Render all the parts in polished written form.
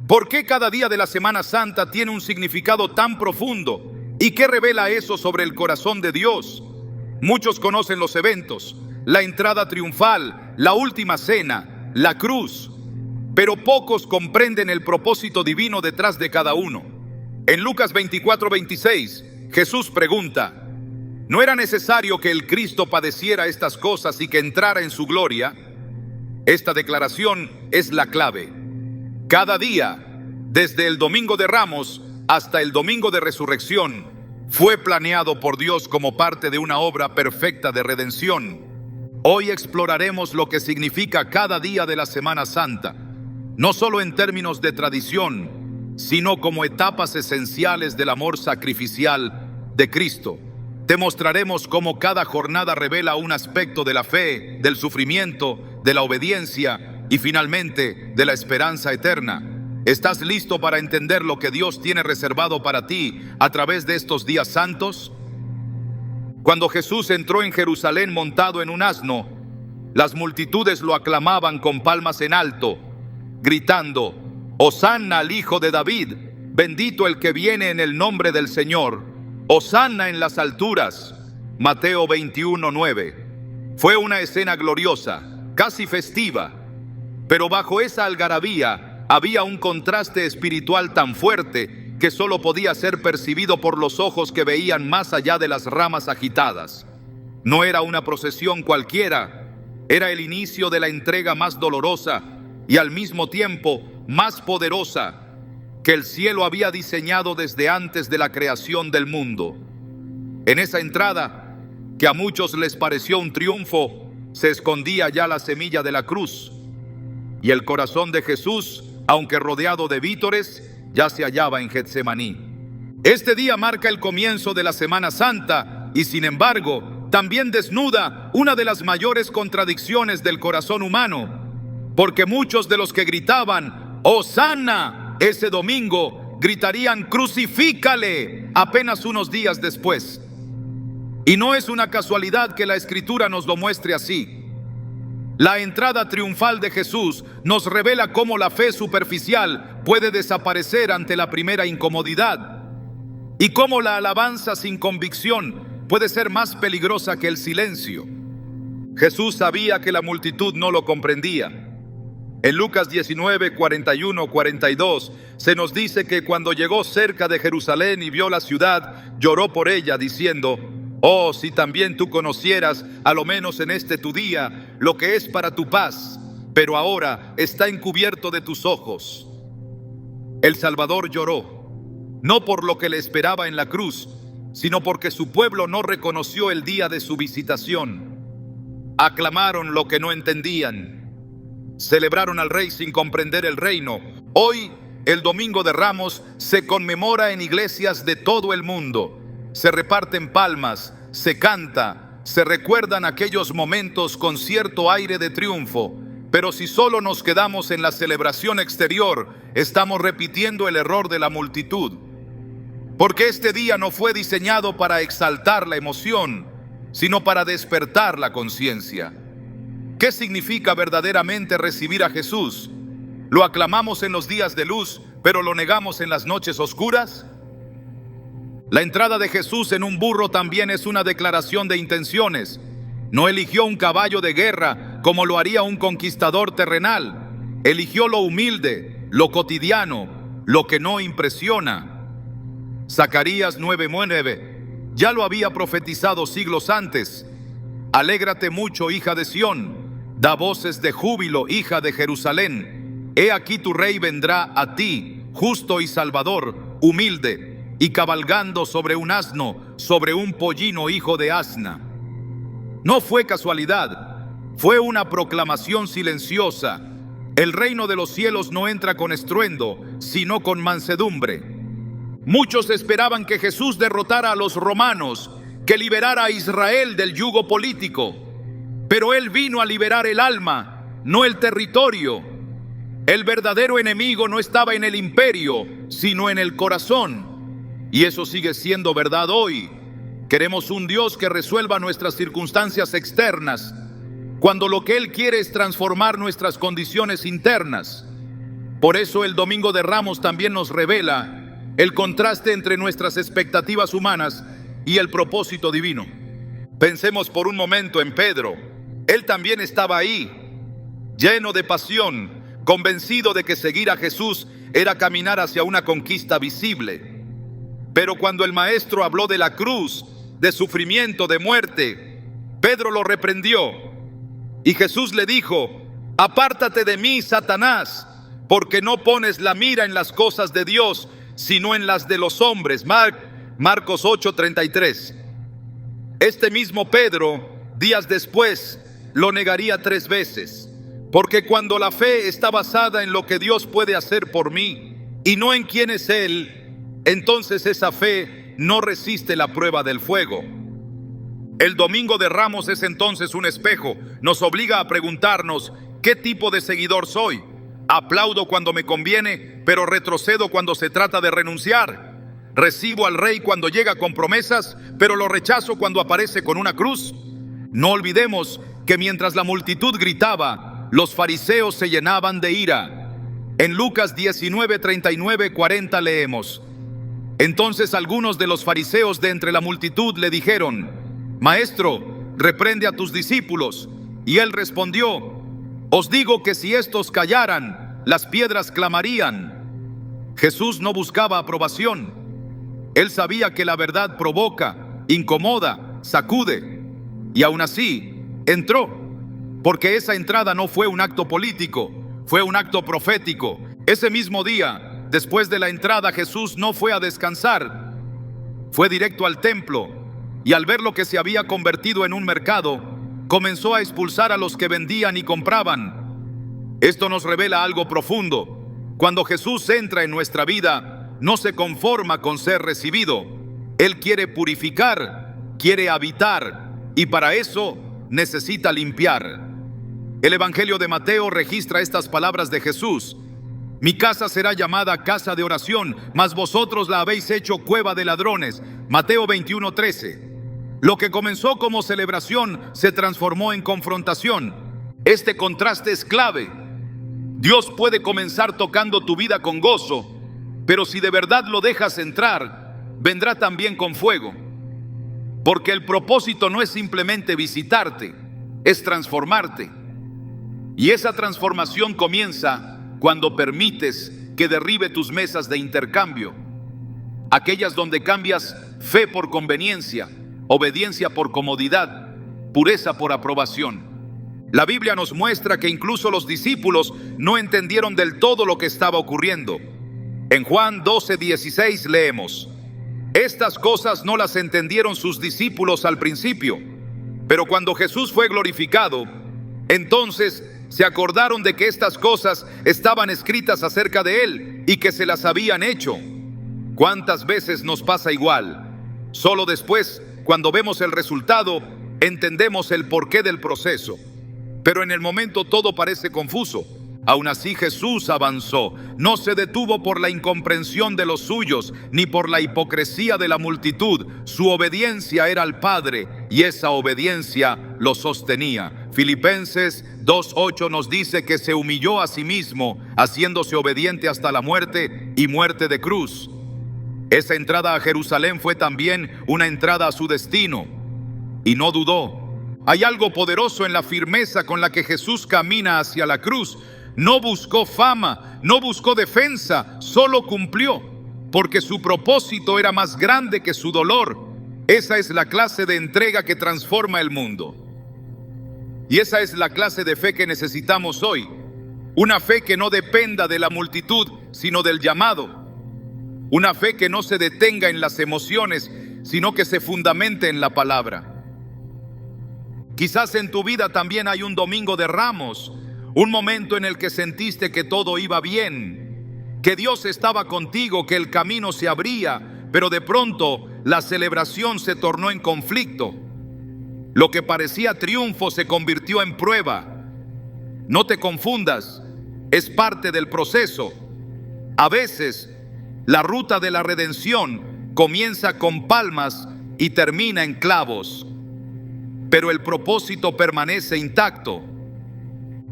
¿Por qué cada día de la Semana Santa tiene un significado tan profundo? ¿Y qué revela eso sobre el corazón de Dios? Muchos conocen los eventos, la entrada triunfal, la última cena, la cruz, pero pocos comprenden el propósito divino detrás de cada uno. En Lucas 24:26, Jesús pregunta: ¿no era necesario que el Cristo padeciera estas cosas y que entrara en su gloria? Esta declaración es la clave. Cada día, desde el Domingo de Ramos hasta el Domingo de Resurrección, fue planeado por Dios como parte de una obra perfecta de redención. Hoy exploraremos lo que significa cada día de la Semana Santa, no solo en términos de tradición, sino como etapas esenciales del amor sacrificial de Cristo. Te mostraremos cómo cada jornada revela un aspecto de la fe, del sufrimiento, de la obediencia y finalmente de la esperanza eterna. ¿Estás listo para entender lo que Dios tiene reservado para ti a través de estos días santos? Cuando Jesús entró en Jerusalén montado en un asno, las multitudes lo aclamaban con palmas en alto, gritando: «Hosanna al Hijo de David, bendito el que viene en el nombre del Señor, Hosanna en las alturas». Mateo 21:9. Fue una escena gloriosa, casi festiva, pero bajo esa algarabía había un contraste espiritual tan fuerte que solo podía ser percibido por los ojos que veían más allá de las ramas agitadas. No era una procesión cualquiera, era el inicio de la entrega más dolorosa y al mismo tiempo más poderosa que el cielo había diseñado desde antes de la creación del mundo. En esa entrada, que a muchos les pareció un triunfo, se escondía ya la semilla de la cruz, y el corazón de Jesús, aunque rodeado de vítores, ya se hallaba en Getsemaní. Este día marca el comienzo de la Semana Santa y, sin embargo, también desnuda una de las mayores contradicciones del corazón humano, porque muchos de los que gritaban «Hosanna» ese domingo gritarían «Crucifícale» apenas unos días después. Y no es una casualidad que la Escritura nos lo muestre así. La entrada triunfal de Jesús nos revela cómo la fe superficial puede desaparecer ante la primera incomodidad y cómo la alabanza sin convicción puede ser más peligrosa que el silencio. Jesús sabía que la multitud no lo comprendía. En Lucas 19, 41, 42 se nos dice que cuando llegó cerca de Jerusalén y vio la ciudad, lloró por ella diciendo: «Oh, si también tú conocieras, a lo menos en este tu día, lo que es para tu paz, pero ahora está encubierto de tus ojos». El Salvador lloró, no por lo que le esperaba en la cruz, sino porque su pueblo no reconoció el día de su visitación. Aclamaron lo que no entendían. Celebraron al Rey sin comprender el reino. Hoy, el Domingo de Ramos, se conmemora en iglesias de todo el mundo. Se reparten palmas, se canta, se recuerdan aquellos momentos con cierto aire de triunfo. Pero si solo nos quedamos en la celebración exterior, estamos repitiendo el error de la multitud. Porque este día no fue diseñado para exaltar la emoción, sino para despertar la conciencia. ¿Qué significa verdaderamente recibir a Jesús? ¿Lo aclamamos en los días de luz, pero lo negamos en las noches oscuras? La entrada de Jesús en un burro también es una declaración de intenciones. No eligió un caballo de guerra como lo haría un conquistador terrenal. Eligió lo humilde, lo cotidiano, lo que no impresiona. Zacarías 9:9 ya lo había profetizado siglos antes. Alégrate mucho, hija de Sión. Da voces de júbilo, hija de Jerusalén. He aquí tu rey vendrá a ti, justo y salvador, humilde, y cabalgando sobre un asno, sobre un pollino hijo de asna. No fue casualidad, fue una proclamación silenciosa. El reino de los cielos no entra con estruendo, sino con mansedumbre. Muchos esperaban que Jesús derrotara a los romanos, que liberara a Israel del yugo político. Pero Él vino a liberar el alma, no el territorio. El verdadero enemigo no estaba en el imperio, sino en el corazón. Y eso sigue siendo verdad hoy. Queremos un Dios que resuelva nuestras circunstancias externas, cuando lo que Él quiere es transformar nuestras condiciones internas. Por eso el Domingo de Ramos también nos revela el contraste entre nuestras expectativas humanas y el propósito divino. Pensemos por un momento en Pedro. Él también estaba ahí, lleno de pasión, convencido de que seguir a Jesús era caminar hacia una conquista visible. Pero cuando el Maestro habló de la cruz, de sufrimiento, de muerte, Pedro lo reprendió. Y Jesús le dijo: apártate de mí, Satanás, porque no pones la mira en las cosas de Dios, sino en las de los hombres. Marcos 8:33. Este mismo Pedro, días después, lo negaría 3 veces, porque cuando la fe está basada en lo que Dios puede hacer por mí y no en quién es Él, entonces esa fe no resiste la prueba del fuego. El Domingo de Ramos es entonces un espejo. Nos obliga a preguntarnos: ¿qué tipo de seguidor soy? ¿Aplaudo cuando me conviene, pero retrocedo cuando se trata de renunciar? ¿Recibo al Rey cuando llega con promesas, pero lo rechazo cuando aparece con una cruz? No olvidemos que mientras la multitud gritaba, los fariseos se llenaban de ira. En Lucas 19:39-40 leemos: entonces algunos de los fariseos de entre la multitud le dijeron: Maestro, reprende a tus discípulos. Y él respondió: os digo que si estos callaran, las piedras clamarían. Jesús no buscaba aprobación. Él sabía que la verdad provoca, incomoda, sacude. Y aún así, entró. Porque esa entrada no fue un acto político, fue un acto profético. Ese mismo día, después de la entrada, Jesús no fue a descansar. Fue directo al templo. Y al ver lo que se había convertido en un mercado, comenzó a expulsar a los que vendían y compraban. Esto nos revela algo profundo. Cuando Jesús entra en nuestra vida, no se conforma con ser recibido. Él quiere purificar, quiere habitar, y para eso necesita limpiar. El Evangelio de Mateo registra estas palabras de Jesús: mi casa será llamada casa de oración, mas vosotros la habéis hecho cueva de ladrones. Mateo 21:13. Lo que comenzó como celebración se transformó en confrontación. Este contraste es clave. Dios puede comenzar tocando tu vida con gozo, pero si de verdad lo dejas entrar, vendrá también con fuego. Porque el propósito no es simplemente visitarte, es transformarte. Y esa transformación comienza cuando permites que derribe tus mesas de intercambio, aquellas donde cambias fe por conveniencia, obediencia por comodidad, pureza por aprobación. La Biblia nos muestra que incluso los discípulos no entendieron del todo lo que estaba ocurriendo. En Juan 12:16 leemos: estas cosas no las entendieron sus discípulos al principio, pero cuando Jesús fue glorificado, entonces se acordaron de que estas cosas estaban escritas acerca de Él y que se las habían hecho. ¿Cuántas veces nos pasa igual? Solo después, cuando vemos el resultado, entendemos el porqué del proceso. Pero en el momento todo parece confuso. Aún así Jesús avanzó. No se detuvo por la incomprensión de los suyos, ni por la hipocresía de la multitud. Su obediencia era al Padre, y esa obediencia lo sostenía. Filipenses 2:8 nos dice que se humilló a sí mismo, haciéndose obediente hasta la muerte y muerte de cruz. Esa entrada a Jerusalén fue también una entrada a su destino, y no dudó. Hay algo poderoso en la firmeza con la que Jesús camina hacia la cruz. No buscó fama, no buscó defensa, solo cumplió, porque su propósito era más grande que su dolor. Esa es la clase de entrega que transforma el mundo. Y esa es la clase de fe que necesitamos hoy. Una fe que no dependa de la multitud, sino del llamado. Una fe que no se detenga en las emociones, sino que se fundamente en la palabra. Quizás en tu vida también hay un Domingo de Ramos, un momento en el que sentiste que todo iba bien, que Dios estaba contigo, que el camino se abría, pero de pronto la celebración se tornó en conflicto. Lo que parecía triunfo se convirtió en prueba. No te confundas, es parte del proceso. A veces, la ruta de la redención comienza con palmas y termina en clavos, pero el propósito permanece intacto.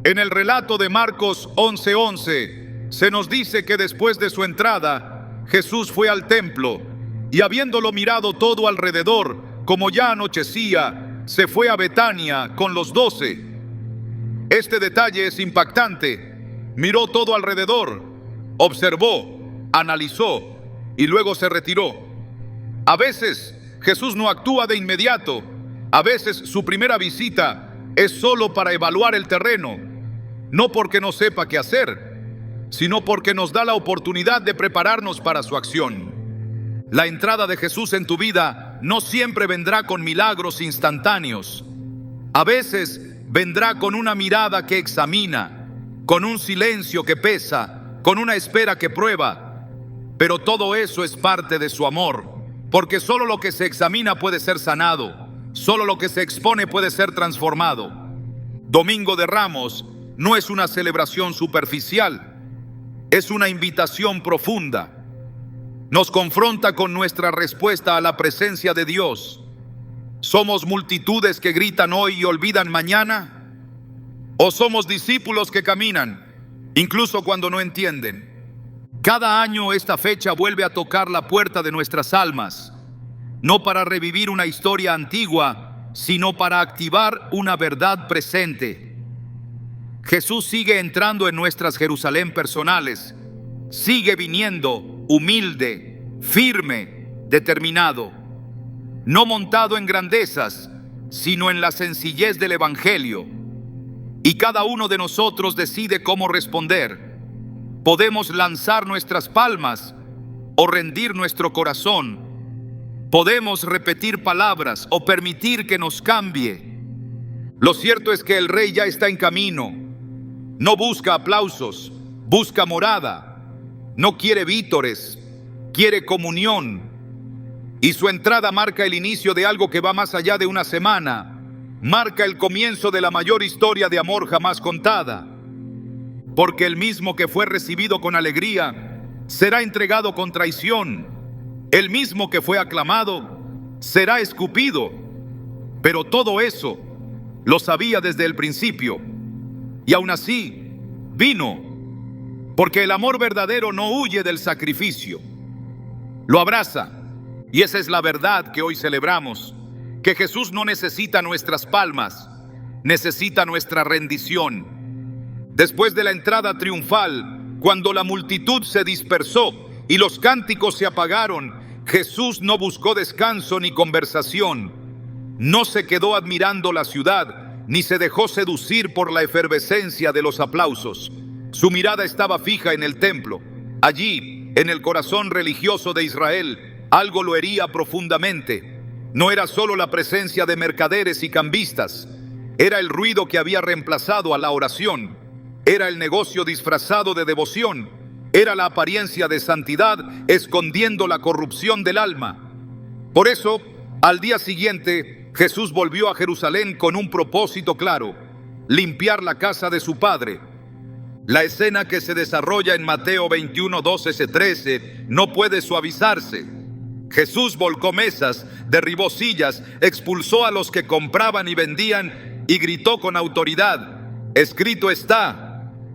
En el relato de Marcos 11:11 Se nos dice que después de su entrada, Jesús fue al templo y habiéndolo mirado todo alrededor, como ya anochecía, se fue a Betania con los 12. Este detalle es impactante. Miró todo alrededor, observó, analizó y luego se retiró. A veces Jesús no actúa de inmediato. A veces su primera visita es solo para evaluar el terreno, no porque no sepa qué hacer, sino porque nos da la oportunidad de prepararnos para su acción. La entrada de Jesús en tu vida no siempre vendrá con milagros instantáneos. A veces vendrá con una mirada que examina, con un silencio que pesa, con una espera que prueba. Pero todo eso es parte de su amor, porque solo lo que se examina puede ser sanado, solo lo que se expone puede ser transformado. Domingo de Ramos no es una celebración superficial, es una invitación profunda. Nos confronta con nuestra respuesta a la presencia de Dios. ¿Somos multitudes que gritan hoy y olvidan mañana? ¿O somos discípulos que caminan, incluso cuando no entienden? Cada año esta fecha vuelve a tocar la puerta de nuestras almas, no para revivir una historia antigua, sino para activar una verdad presente. Jesús sigue entrando en nuestras Jerusalén personales, sigue viniendo humilde, firme, determinado, no montado en grandezas, sino en la sencillez del Evangelio. Y cada uno de nosotros decide cómo responder. Podemos lanzar nuestras palmas o rendir nuestro corazón. Podemos repetir palabras o permitir que nos cambie. Lo cierto es que el Rey ya está en camino. No busca aplausos, busca morada. No quiere vítores, quiere comunión. Y su entrada marca el inicio de algo que va más allá de una semana. Marca el comienzo de la mayor historia de amor jamás contada. Porque el mismo que fue recibido con alegría será entregado con traición. El mismo que fue aclamado será escupido. Pero todo eso lo sabía desde el principio. Y aún así vino. Porque el amor verdadero no huye del sacrificio. Lo abraza. Y esa es la verdad que hoy celebramos. Que Jesús no necesita nuestras palmas, necesita nuestra rendición. Después de la entrada triunfal, cuando la multitud se dispersó y los cánticos se apagaron, Jesús no buscó descanso ni conversación. No se quedó admirando la ciudad, ni se dejó seducir por la efervescencia de los aplausos. Su mirada estaba fija en el templo. Allí, en el corazón religioso de Israel, algo lo hería profundamente. No era solo la presencia de mercaderes y cambistas, era el ruido que había reemplazado a la oración. Era el negocio disfrazado de devoción. Era la apariencia de santidad escondiendo la corrupción del alma. Por eso, al día siguiente, Jesús volvió a Jerusalén con un propósito claro: limpiar la casa de su Padre. La escena que se desarrolla en Mateo 21, 12-13 no puede suavizarse. Jesús volcó mesas, derribó sillas, expulsó a los que compraban y vendían y gritó con autoridad: escrito está,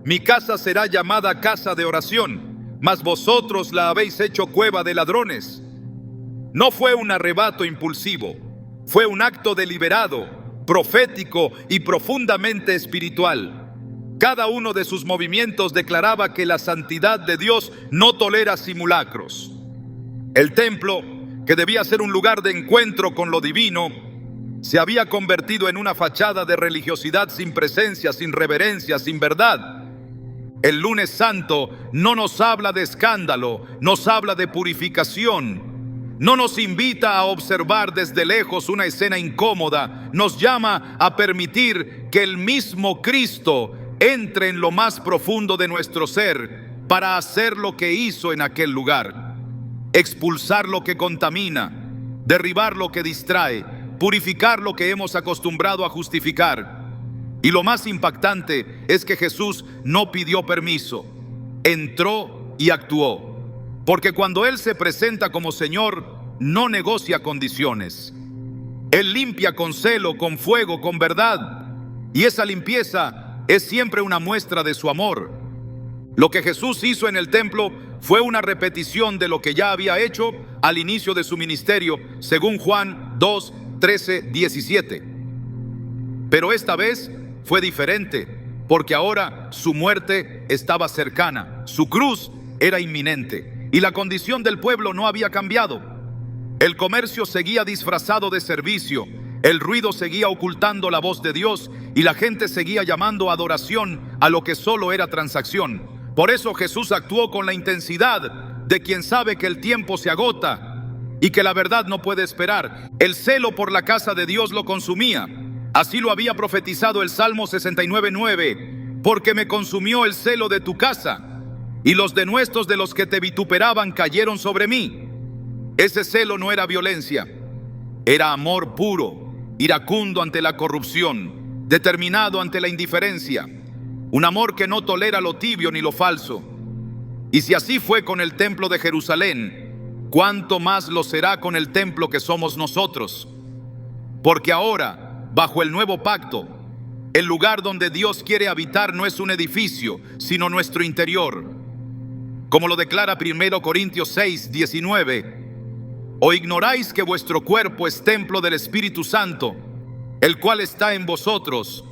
mi casa será llamada casa de oración, mas vosotros la habéis hecho cueva de ladrones. No fue un arrebato impulsivo, fue un acto deliberado, profético y profundamente espiritual. Cada uno de sus movimientos declaraba que la santidad de Dios no tolera simulacros. El templo, que debía ser un lugar de encuentro con lo divino, se había convertido en una fachada de religiosidad sin presencia, sin reverencia, sin verdad. El lunes santo no nos habla de escándalo, nos habla de purificación. No nos invita a observar desde lejos una escena incómoda, nos llama a permitir que el mismo Cristo entre en lo más profundo de nuestro ser para hacer lo que hizo en aquel lugar. Expulsar lo que contamina, derribar lo que distrae, purificar lo que hemos acostumbrado a justificar. Y lo más impactante es que Jesús no pidió permiso, entró y actuó. Porque cuando Él se presenta como Señor, no negocia condiciones. Él limpia con celo, con fuego, con verdad. Y esa limpieza es siempre una muestra de su amor. Lo que Jesús hizo en el templo fue una repetición de lo que ya había hecho al inicio de su ministerio, según Juan 2, 13, 17. Pero esta vez fue diferente, porque ahora su muerte estaba cercana, su cruz era inminente, y la condición del pueblo no había cambiado. El comercio seguía disfrazado de servicio, el ruido seguía ocultando la voz de Dios, y la gente seguía llamando adoración a lo que solo era transacción. Por eso Jesús actuó con la intensidad de quien sabe que el tiempo se agota y que la verdad no puede esperar. El celo por la casa de Dios lo consumía. Así lo había profetizado el Salmo 69:9, porque me consumió el celo de tu casa, y los denuestos de los que te vituperaban cayeron sobre mí. Ese celo no era violencia, era amor puro, iracundo ante la corrupción, determinado ante la indiferencia, un amor que no tolera lo tibio ni lo falso. Y si así fue con el templo de Jerusalén, ¿cuánto más lo será con el templo que somos nosotros? Porque ahora, bajo el nuevo pacto, el lugar donde Dios quiere habitar no es un edificio, sino nuestro interior. Como lo declara 1 Corintios 6, 19, ¿o ignoráis que vuestro cuerpo es templo del Espíritu Santo, el cual está en vosotros?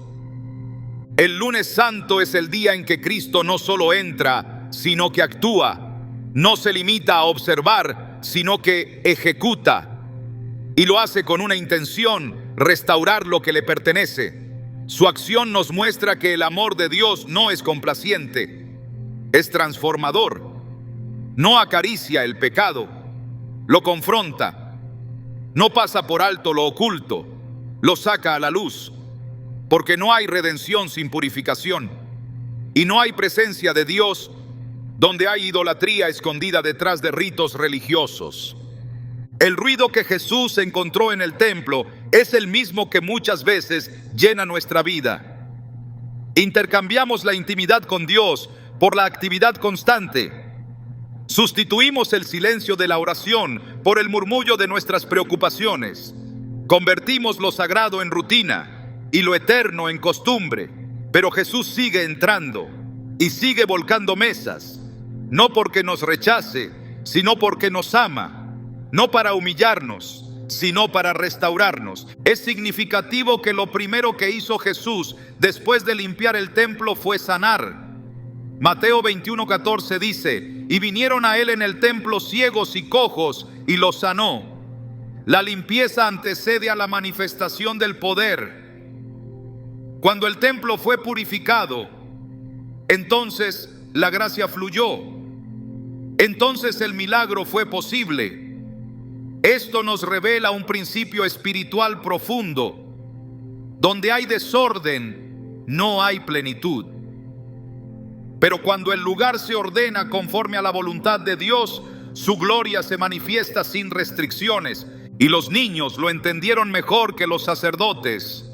El lunes santo es el día en que Cristo no solo entra, sino que actúa. No se limita a observar, sino que ejecuta. Y lo hace con una intención: restaurar lo que le pertenece. Su acción nos muestra que el amor de Dios no es complaciente, es transformador. No acaricia el pecado, lo confronta. No pasa por alto lo oculto, lo saca a la luz. Porque no hay redención sin purificación, y no hay presencia de Dios donde hay idolatría escondida detrás de ritos religiosos. El ruido que Jesús encontró en el templo es el mismo que muchas veces llena nuestra vida. Intercambiamos la intimidad con Dios por la actividad constante. Sustituimos el silencio de la oración por el murmullo de nuestras preocupaciones. Convertimos lo sagrado en rutina y lo eterno en costumbre. Pero Jesús sigue entrando y sigue volcando mesas, no porque nos rechace, sino porque nos ama, no para humillarnos, sino para restaurarnos. Es significativo que lo primero que hizo Jesús después de limpiar el templo fue sanar. Mateo 21:14 dice: y vinieron a él en el templo ciegos y cojos, y los sanó. La limpieza antecede a la manifestación del poder. Cuando el templo fue purificado, entonces la gracia fluyó. Entonces el milagro fue posible. Esto nos revela un principio espiritual profundo. Donde hay desorden, no hay plenitud. Pero cuando el lugar se ordena conforme a la voluntad de Dios, su gloria se manifiesta sin restricciones. Y los niños lo entendieron mejor que los sacerdotes.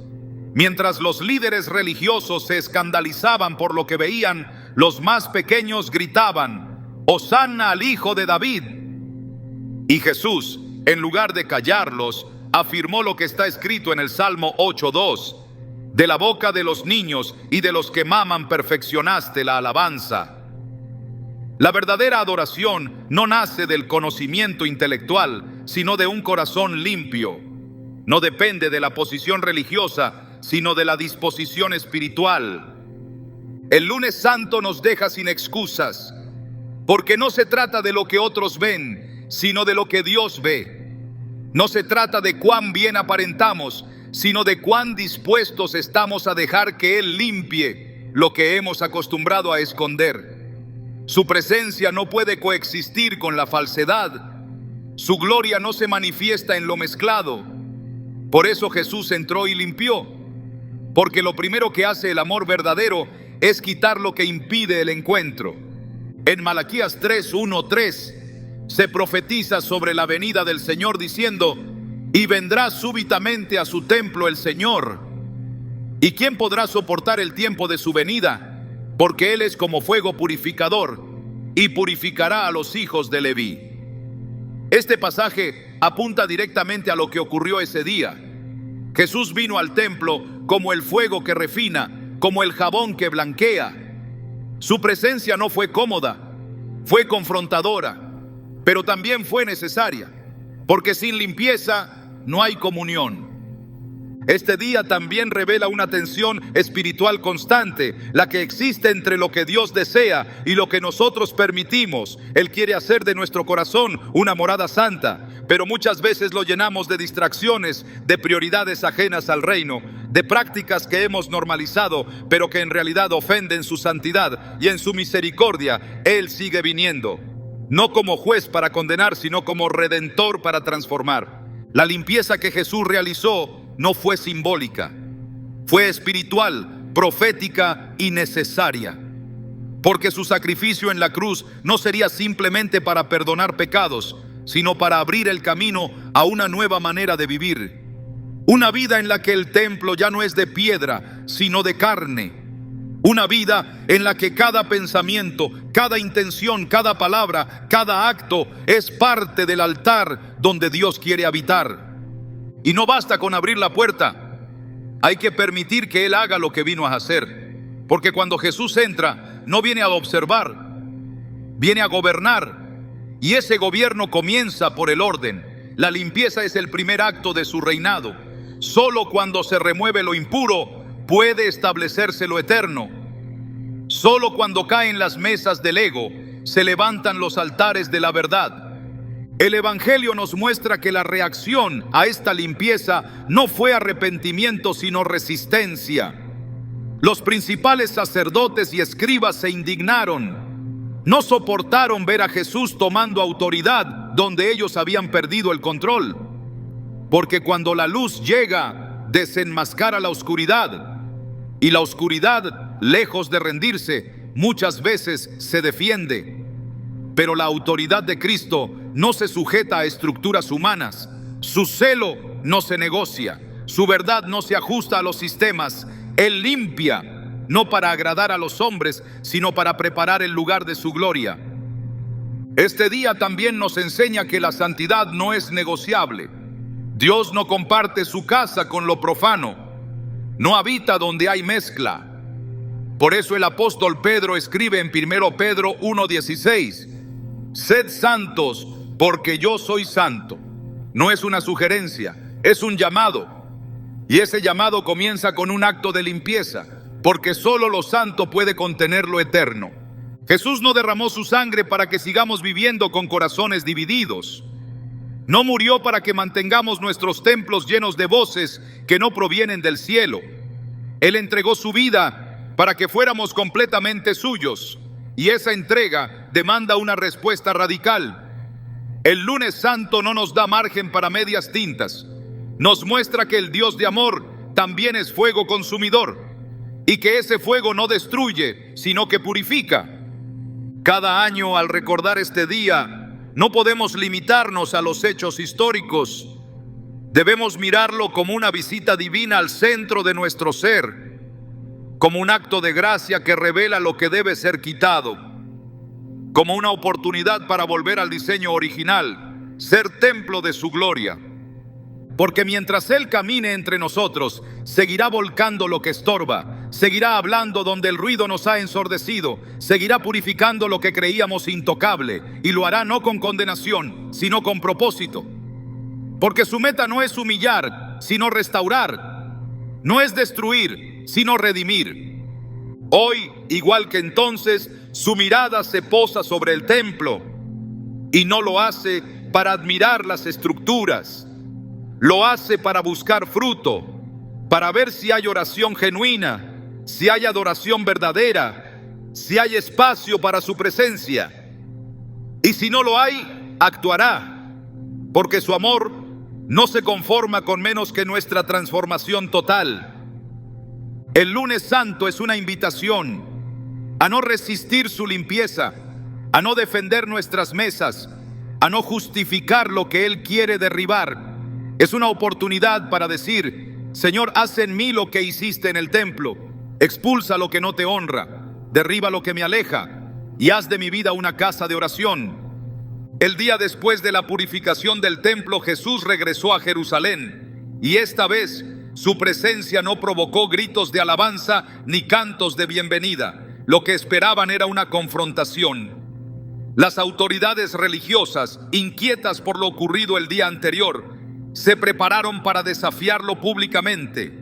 Mientras los líderes religiosos se escandalizaban por lo que veían, los más pequeños gritaban: «Hosanna al Hijo de David». Y Jesús, en lugar de callarlos, afirmó lo que está escrito en el Salmo 8:2: «De la boca de los niños y de los que maman perfeccionaste la alabanza». La verdadera adoración no nace del conocimiento intelectual, sino de un corazón limpio. No depende de la posición religiosa, sino de la disposición espiritual. El lunes santo nos deja sin excusas, porque no se trata de lo que otros ven, sino de lo que Dios ve. No se trata de cuán bien aparentamos, sino de cuán dispuestos estamos a dejar que Él limpie lo que hemos acostumbrado a esconder. Su presencia no puede coexistir con la falsedad. Su gloria no se manifiesta en lo mezclado. Por eso Jesús entró y limpió. Porque lo primero que hace el amor verdadero es quitar lo que impide el encuentro. En Malaquías 3:1-3 se profetiza sobre la venida del Señor diciendo: y vendrá súbitamente a su templo el Señor. ¿Y quién podrá soportar el tiempo de su venida? Porque Él es como fuego purificador y purificará a los hijos de Leví. Este pasaje apunta directamente a lo que ocurrió ese día. Jesús vino al templo como el fuego que refina, como el jabón que blanquea. Su presencia no fue cómoda, fue confrontadora, pero también fue necesaria, porque sin limpieza no hay comunión. Este día también revela una tensión espiritual constante, la que existe entre lo que Dios desea y lo que nosotros permitimos. Él quiere hacer de nuestro corazón una morada santa, pero muchas veces lo llenamos de distracciones, de prioridades ajenas al reino, de prácticas que hemos normalizado, pero que en realidad ofenden su santidad, y en su misericordia Él sigue viniendo, no como juez para condenar, sino como redentor para transformar. La limpieza que Jesús realizó no fue simbólica, fue espiritual, profética y necesaria, porque su sacrificio en la cruz no sería simplemente para perdonar pecados, sino para abrir el camino a una nueva manera de vivir, una vida en la que el templo ya no es de piedra, sino de carne, una vida en la que cada pensamiento, cada intención, cada palabra, cada acto es parte del altar donde Dios quiere habitar. Y no basta con abrir la puerta, hay que permitir que Él haga lo que vino a hacer. Porque cuando Jesús entra, no viene a observar, viene a gobernar. Y ese gobierno comienza por el orden. La limpieza es el primer acto de su reinado. Solo cuando se remueve lo impuro, puede establecerse lo eterno. Solo cuando caen las mesas del ego, se levantan los altares de la verdad. El Evangelio nos muestra que la reacción a esta limpieza no fue arrepentimiento, sino resistencia. Los principales sacerdotes y escribas se indignaron. No soportaron ver a Jesús tomando autoridad donde ellos habían perdido el control. Porque cuando la luz llega, desenmascara la oscuridad. Y la oscuridad, lejos de rendirse, muchas veces se defiende. Pero la autoridad de Cristo no se sujeta a estructuras humanas. Su celo no se negocia. Su verdad no se ajusta a los sistemas. Él limpia, no para agradar a los hombres, sino para preparar el lugar de su gloria. Este día también nos enseña que la santidad no es negociable. Dios no comparte su casa con lo profano. No habita donde hay mezcla. Por eso el apóstol Pedro escribe en 1 Pedro 1:16: sed santos porque yo soy santo. No es una sugerencia, es un llamado. Y ese llamado comienza con un acto de limpieza, porque solo lo santo puede contener lo eterno. Jesús no derramó su sangre para que sigamos viviendo con corazones divididos. No murió para que mantengamos nuestros templos llenos de voces que no provienen del cielo. Él entregó su vida para que fuéramos completamente suyos. Y esa entrega demanda una respuesta radical. El lunes santo no nos da margen para medias tintas. Nos muestra que el Dios de amor también es fuego consumidor y que ese fuego no destruye, sino que purifica. Cada año, al recordar este día, no podemos limitarnos a los hechos históricos. Debemos mirarlo como una visita divina al centro de nuestro ser, como un acto de gracia que revela lo que debe ser quitado, como una oportunidad para volver al diseño original, ser templo de su gloria. Porque mientras Él camine entre nosotros, seguirá volcando lo que estorba, seguirá hablando donde el ruido nos ha ensordecido, seguirá purificando lo que creíamos intocable, y lo hará no con condenación, sino con propósito. Porque su meta no es humillar, sino restaurar, no es destruir, sino redimir. Hoy, igual que entonces, su mirada se posa sobre el templo, y no lo hace para admirar las estructuras. Lo hace para buscar fruto, para ver si hay oración genuina, si hay adoración verdadera, si hay espacio para su presencia. Y si no lo hay, actuará, porque su amor no se conforma con menos que nuestra transformación total. El lunes santo es una invitación a no resistir su limpieza, a no defender nuestras mesas, a no justificar lo que Él quiere derribar. Es una oportunidad para decir: Señor, haz en mí lo que hiciste en el templo. Expulsa lo que no te honra, derriba lo que me aleja, y haz de mi vida una casa de oración. El día después de la purificación del templo, Jesús regresó a Jerusalén, y esta vez su presencia no provocó gritos de alabanza ni cantos de bienvenida. Lo que esperaban era una confrontación. Las autoridades religiosas, inquietas por lo ocurrido el día anterior, se prepararon para desafiarlo públicamente.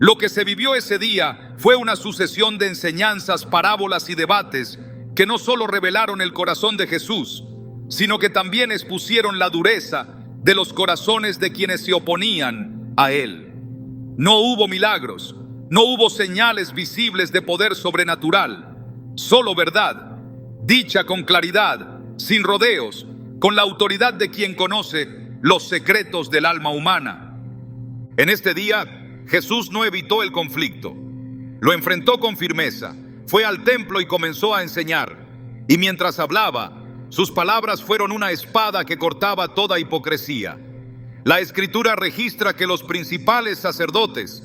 Lo que se vivió ese día fue una sucesión de enseñanzas, parábolas y debates que no solo revelaron el corazón de Jesús, sino que también expusieron la dureza de los corazones de quienes se oponían a él. No hubo milagros, no hubo señales visibles de poder sobrenatural, solo verdad, dicha con claridad, sin rodeos, con la autoridad de quien conoce los secretos del alma humana. En este día, Jesús no evitó el conflicto, lo enfrentó con firmeza, fue al templo y comenzó a enseñar. Y mientras hablaba, sus palabras fueron una espada que cortaba toda hipocresía. La Escritura registra que los principales sacerdotes,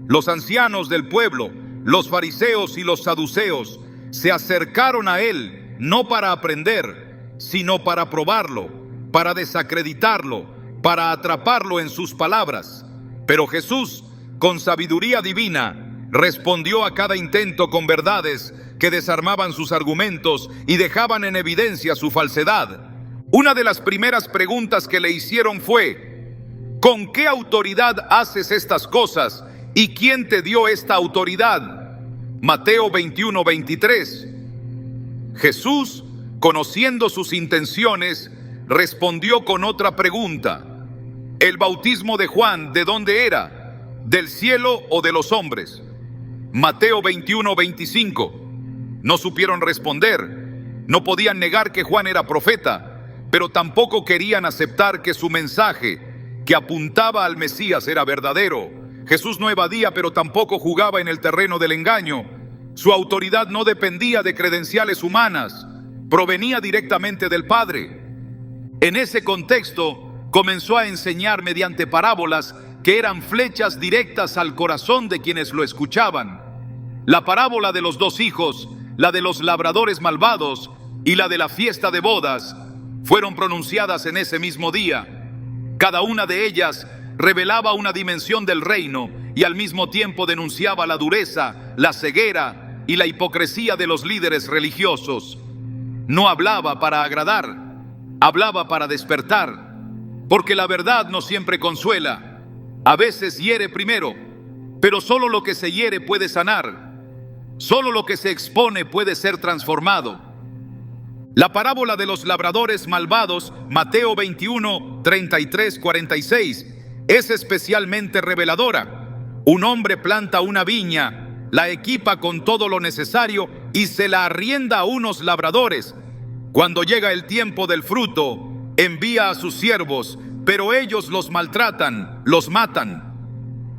los ancianos del pueblo, los fariseos y los saduceos se acercaron a él no para aprender, sino para probarlo, para desacreditarlo, para atraparlo en sus palabras. Pero Jesús, con sabiduría divina, respondió a cada intento con verdades que desarmaban sus argumentos y dejaban en evidencia su falsedad. Una de las primeras preguntas que le hicieron fue: ¿con qué autoridad haces estas cosas? ¿Y quién te dio esta autoridad? Mateo 21:23. Jesús, conociendo sus intenciones, respondió con otra pregunta: ¿el bautismo de Juan de dónde era? ¿Del cielo o de los hombres? Mateo 21:25. No supieron responder. No podían negar que Juan era profeta, pero tampoco querían aceptar que su mensaje, que apuntaba al Mesías, era verdadero. Jesús no evadía, pero tampoco jugaba en el terreno del engaño. Su autoridad no dependía de credenciales humanas, provenía directamente del Padre. En ese contexto, comenzó a enseñar mediante parábolas que eran flechas directas al corazón de quienes lo escuchaban. La parábola de los dos hijos, la de los labradores malvados y la de la fiesta de bodas fueron pronunciadas en ese mismo día. Cada una de ellas revelaba una dimensión del reino y al mismo tiempo denunciaba la dureza, la ceguera y la hipocresía de los líderes religiosos. No hablaba para agradar, hablaba para despertar, porque la verdad no siempre consuela. A veces hiere primero, pero solo lo que se hiere puede sanar. Solo lo que se expone puede ser transformado. La parábola de los labradores malvados, Mateo 21, 33, 46, es especialmente reveladora. Un hombre planta una viña, la equipa con todo lo necesario y se la arrienda a unos labradores. Cuando llega el tiempo del fruto, envía a sus siervos, pero ellos los maltratan, los matan.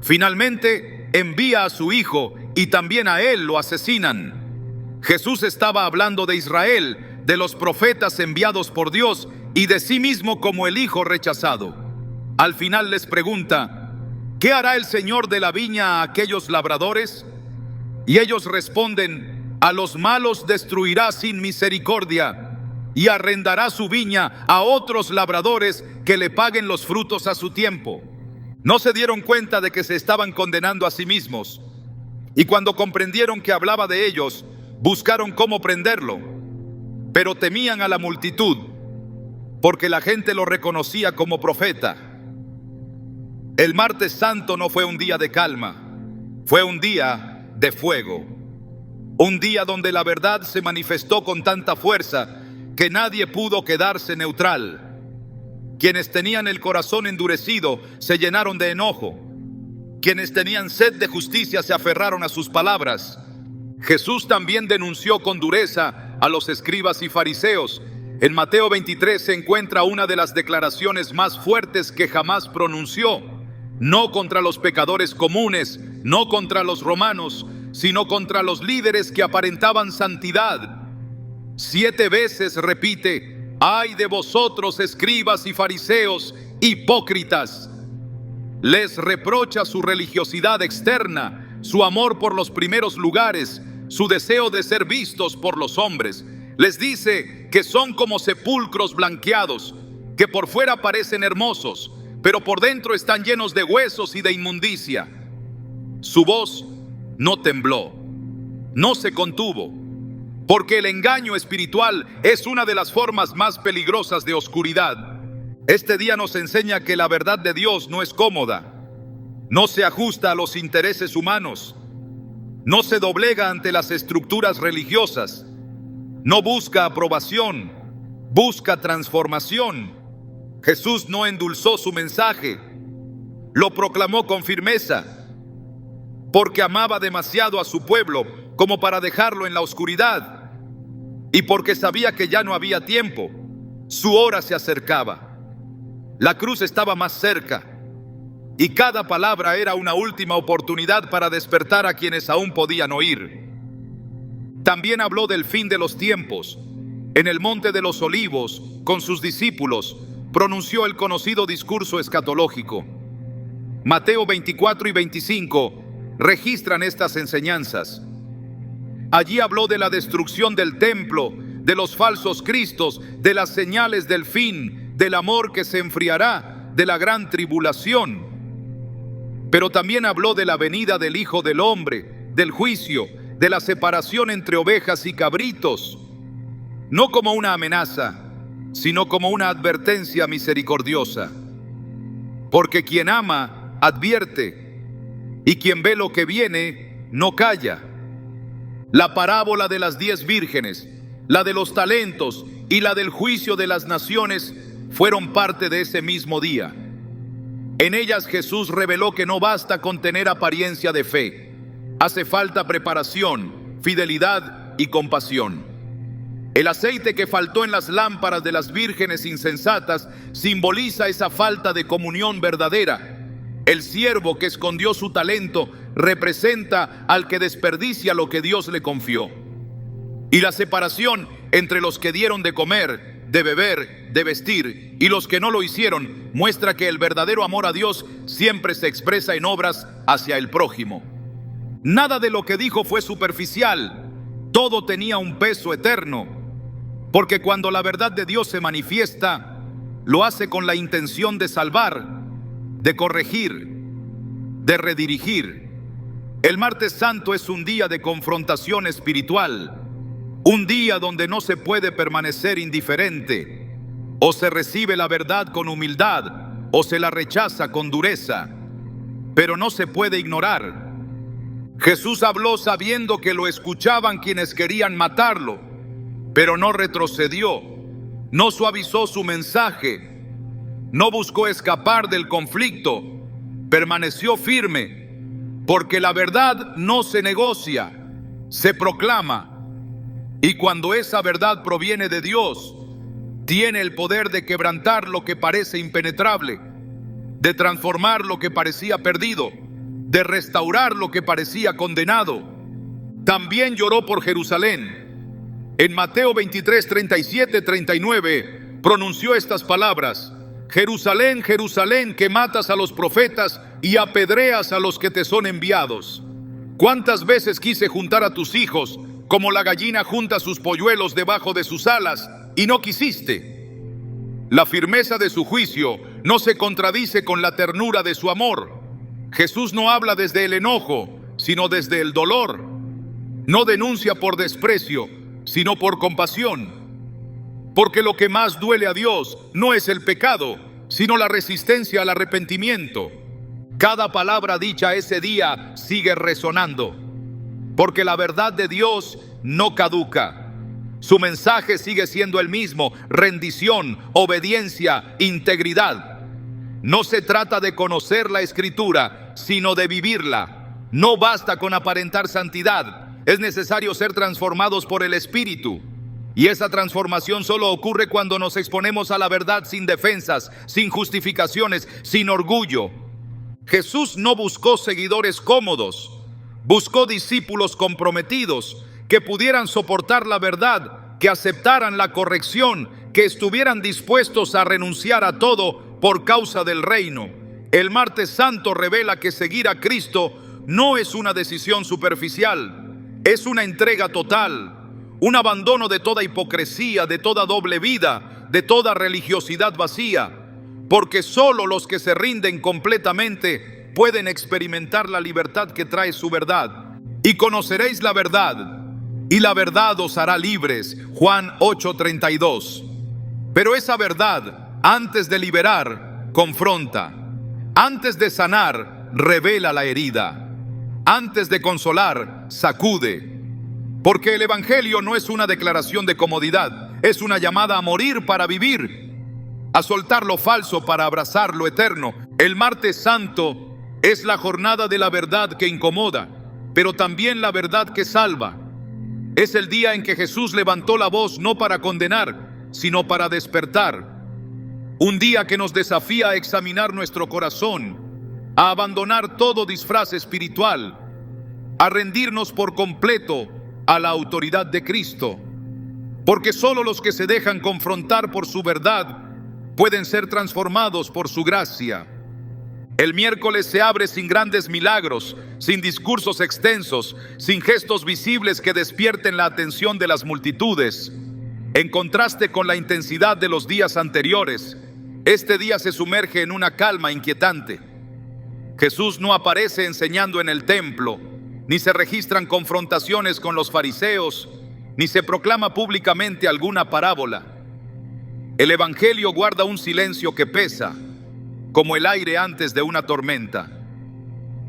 Finalmente, envía a su hijo y también a él lo asesinan. Jesús estaba hablando de Israel, de los profetas enviados por Dios y de sí mismo como el hijo rechazado. Al final les pregunta: ¿qué hará el Señor de la viña a aquellos labradores? Y ellos responden: a los malos destruirá sin misericordia y arrendará su viña a otros labradores que le paguen los frutos a su tiempo. No se dieron cuenta de que se estaban condenando a sí mismos, y cuando comprendieron que hablaba de ellos, buscaron cómo prenderlo, pero temían a la multitud, porque la gente lo reconocía como profeta. El martes santo no fue un día de calma, fue un día de fuego. Un día donde la verdad se manifestó con tanta fuerza que nadie pudo quedarse neutral. Quienes tenían el corazón endurecido se llenaron de enojo. Quienes tenían sed de justicia se aferraron a sus palabras. Jesús también denunció con dureza a los escribas y fariseos. En Mateo 23 se encuentra una de las declaraciones más fuertes que jamás pronunció. No contra los pecadores comunes, no contra los romanos, sino contra los líderes que aparentaban santidad. 7 veces repite: ¡ay de vosotros, escribas y fariseos, hipócritas! Les reprocha su religiosidad externa, su amor por los primeros lugares, su deseo de ser vistos por los hombres. Les dice que son como sepulcros blanqueados, que por fuera parecen hermosos, pero por dentro están llenos de huesos y de inmundicia. Su voz no tembló. No se contuvo, porque el engaño espiritual es una de las formas más peligrosas de oscuridad. Este día nos enseña que la verdad de Dios no es cómoda, no se ajusta a los intereses humanos, no se doblega ante las estructuras religiosas, no busca aprobación, busca transformación. Jesús no endulzó su mensaje, lo proclamó con firmeza, porque amaba demasiado a su pueblo como para dejarlo en la oscuridad, y porque sabía que ya no había tiempo, su hora se acercaba. La cruz estaba más cerca, y cada palabra era una última oportunidad para despertar a quienes aún podían oír. También habló del fin de los tiempos. En el Monte de los Olivos, con sus discípulos, pronunció el conocido discurso escatológico. Mateo 24 y 25 registran estas enseñanzas. Allí habló de la destrucción del templo, de los falsos cristos, de las señales del fin, del amor que se enfriará, de la gran tribulación. Pero también habló de la venida del Hijo del Hombre, del juicio, de la separación entre ovejas y cabritos, no como una amenaza, sino como una advertencia misericordiosa. Porque quien ama, advierte, y quien ve lo que viene, no calla. La parábola de las 10 vírgenes, la de los talentos y la del juicio de las naciones fueron parte de ese mismo día. En ellas Jesús reveló que no basta con tener apariencia de fe. Hace falta preparación, fidelidad y compasión. El aceite que faltó en las lámparas de las vírgenes insensatas simboliza esa falta de comunión verdadera. El siervo que escondió su talento representa al que desperdicia lo que Dios le confió. Y la separación entre los que dieron de comer, de beber, de vestir y los que no lo hicieron muestra que el verdadero amor a Dios siempre se expresa en obras hacia el prójimo. Nada de lo que dijo fue superficial, todo tenía un peso eterno, porque cuando la verdad de Dios se manifiesta, lo hace con la intención de salvar, de corregir, de redirigir. El Martes Santo es un día de confrontación espiritual, un día donde no se puede permanecer indiferente. O se recibe la verdad con humildad, o se la rechaza con dureza, pero no se puede ignorar. Jesús habló sabiendo que lo escuchaban quienes querían matarlo, pero no retrocedió, no suavizó su mensaje, no buscó escapar del conflicto, permaneció firme, porque la verdad no se negocia, se proclama. Y cuando esa verdad proviene de Dios, tiene el poder de quebrantar lo que parece impenetrable, de transformar lo que parecía perdido, de restaurar lo que parecía condenado. También lloró por Jerusalén. En Mateo 23, 37, 39, pronunció estas palabras: Jerusalén, Jerusalén, que matas a los profetas y apedreas a los que te son enviados. ¿Cuántas veces quise juntar a tus hijos como la gallina junta sus polluelos debajo de sus alas, y no quisiste? La firmeza de su juicio no se contradice con la ternura de su amor. Jesús no habla desde el enojo, sino desde el dolor. No denuncia por desprecio, sino por compasión. Porque lo que más duele a Dios no es el pecado, sino la resistencia al arrepentimiento. Cada palabra dicha ese día sigue resonando, porque la verdad de Dios no caduca. Su mensaje sigue siendo el mismo: rendición, obediencia, integridad. No se trata de conocer la Escritura, sino de vivirla. No basta con aparentar santidad, es necesario ser transformados por el Espíritu. Y esa transformación solo ocurre cuando nos exponemos a la verdad sin defensas, sin justificaciones, sin orgullo. Jesús no buscó seguidores cómodos, buscó discípulos comprometidos que pudieran soportar la verdad, que aceptaran la corrección, que estuvieran dispuestos a renunciar a todo por causa del reino. El Martes Santo revela que seguir a Cristo no es una decisión superficial, es una entrega total, un abandono de toda hipocresía, de toda doble vida, de toda religiosidad vacía, porque solo los que se rinden completamente pueden experimentar la libertad que trae su verdad. y conoceréis la verdad, y la verdad os hará libres. Juan 8:32. Pero esa verdad, antes de liberar, confronta. Antes de sanar, revela la herida. Antes de consolar, sacude. Porque el Evangelio no es una declaración de comodidad, es una llamada a morir para vivir, a soltar lo falso para abrazar lo eterno. El martes santo es la jornada de la verdad que incomoda, pero también la verdad que salva. Es el día en que Jesús levantó la voz no para condenar, sino para despertar. Un día que nos desafía a examinar nuestro corazón, a abandonar todo disfraz espiritual, a rendirnos por completo a la autoridad de Cristo. Porque solo los que se dejan confrontar por su verdad pueden ser transformados por su gracia. El miércoles se abre sin grandes milagros, sin discursos extensos, sin gestos visibles que despierten la atención de las multitudes. En contraste con la intensidad de los días anteriores, este día se sumerge en una calma inquietante. Jesús no aparece enseñando en el templo, ni se registran confrontaciones con los fariseos, ni se proclama públicamente alguna parábola. El Evangelio guarda un silencio que pesa, como el aire antes de una tormenta.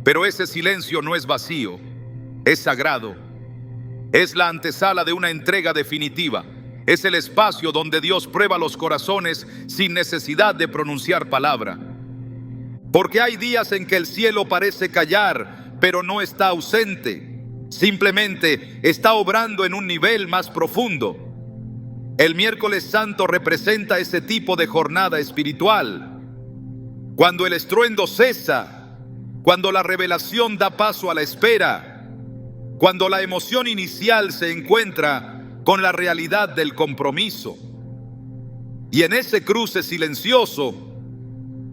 Pero ese silencio no es vacío, es sagrado. Es la antesala de una entrega definitiva. Es el espacio donde Dios prueba los corazones sin necesidad de pronunciar palabra. Porque hay días en que el cielo parece callar, pero no está ausente. Simplemente está obrando en un nivel más profundo. El miércoles santo representa ese tipo de jornada espiritual. Cuando el estruendo cesa, cuando la revelación da paso a la espera, cuando la emoción inicial se encuentra con la realidad del compromiso. Y en ese cruce silencioso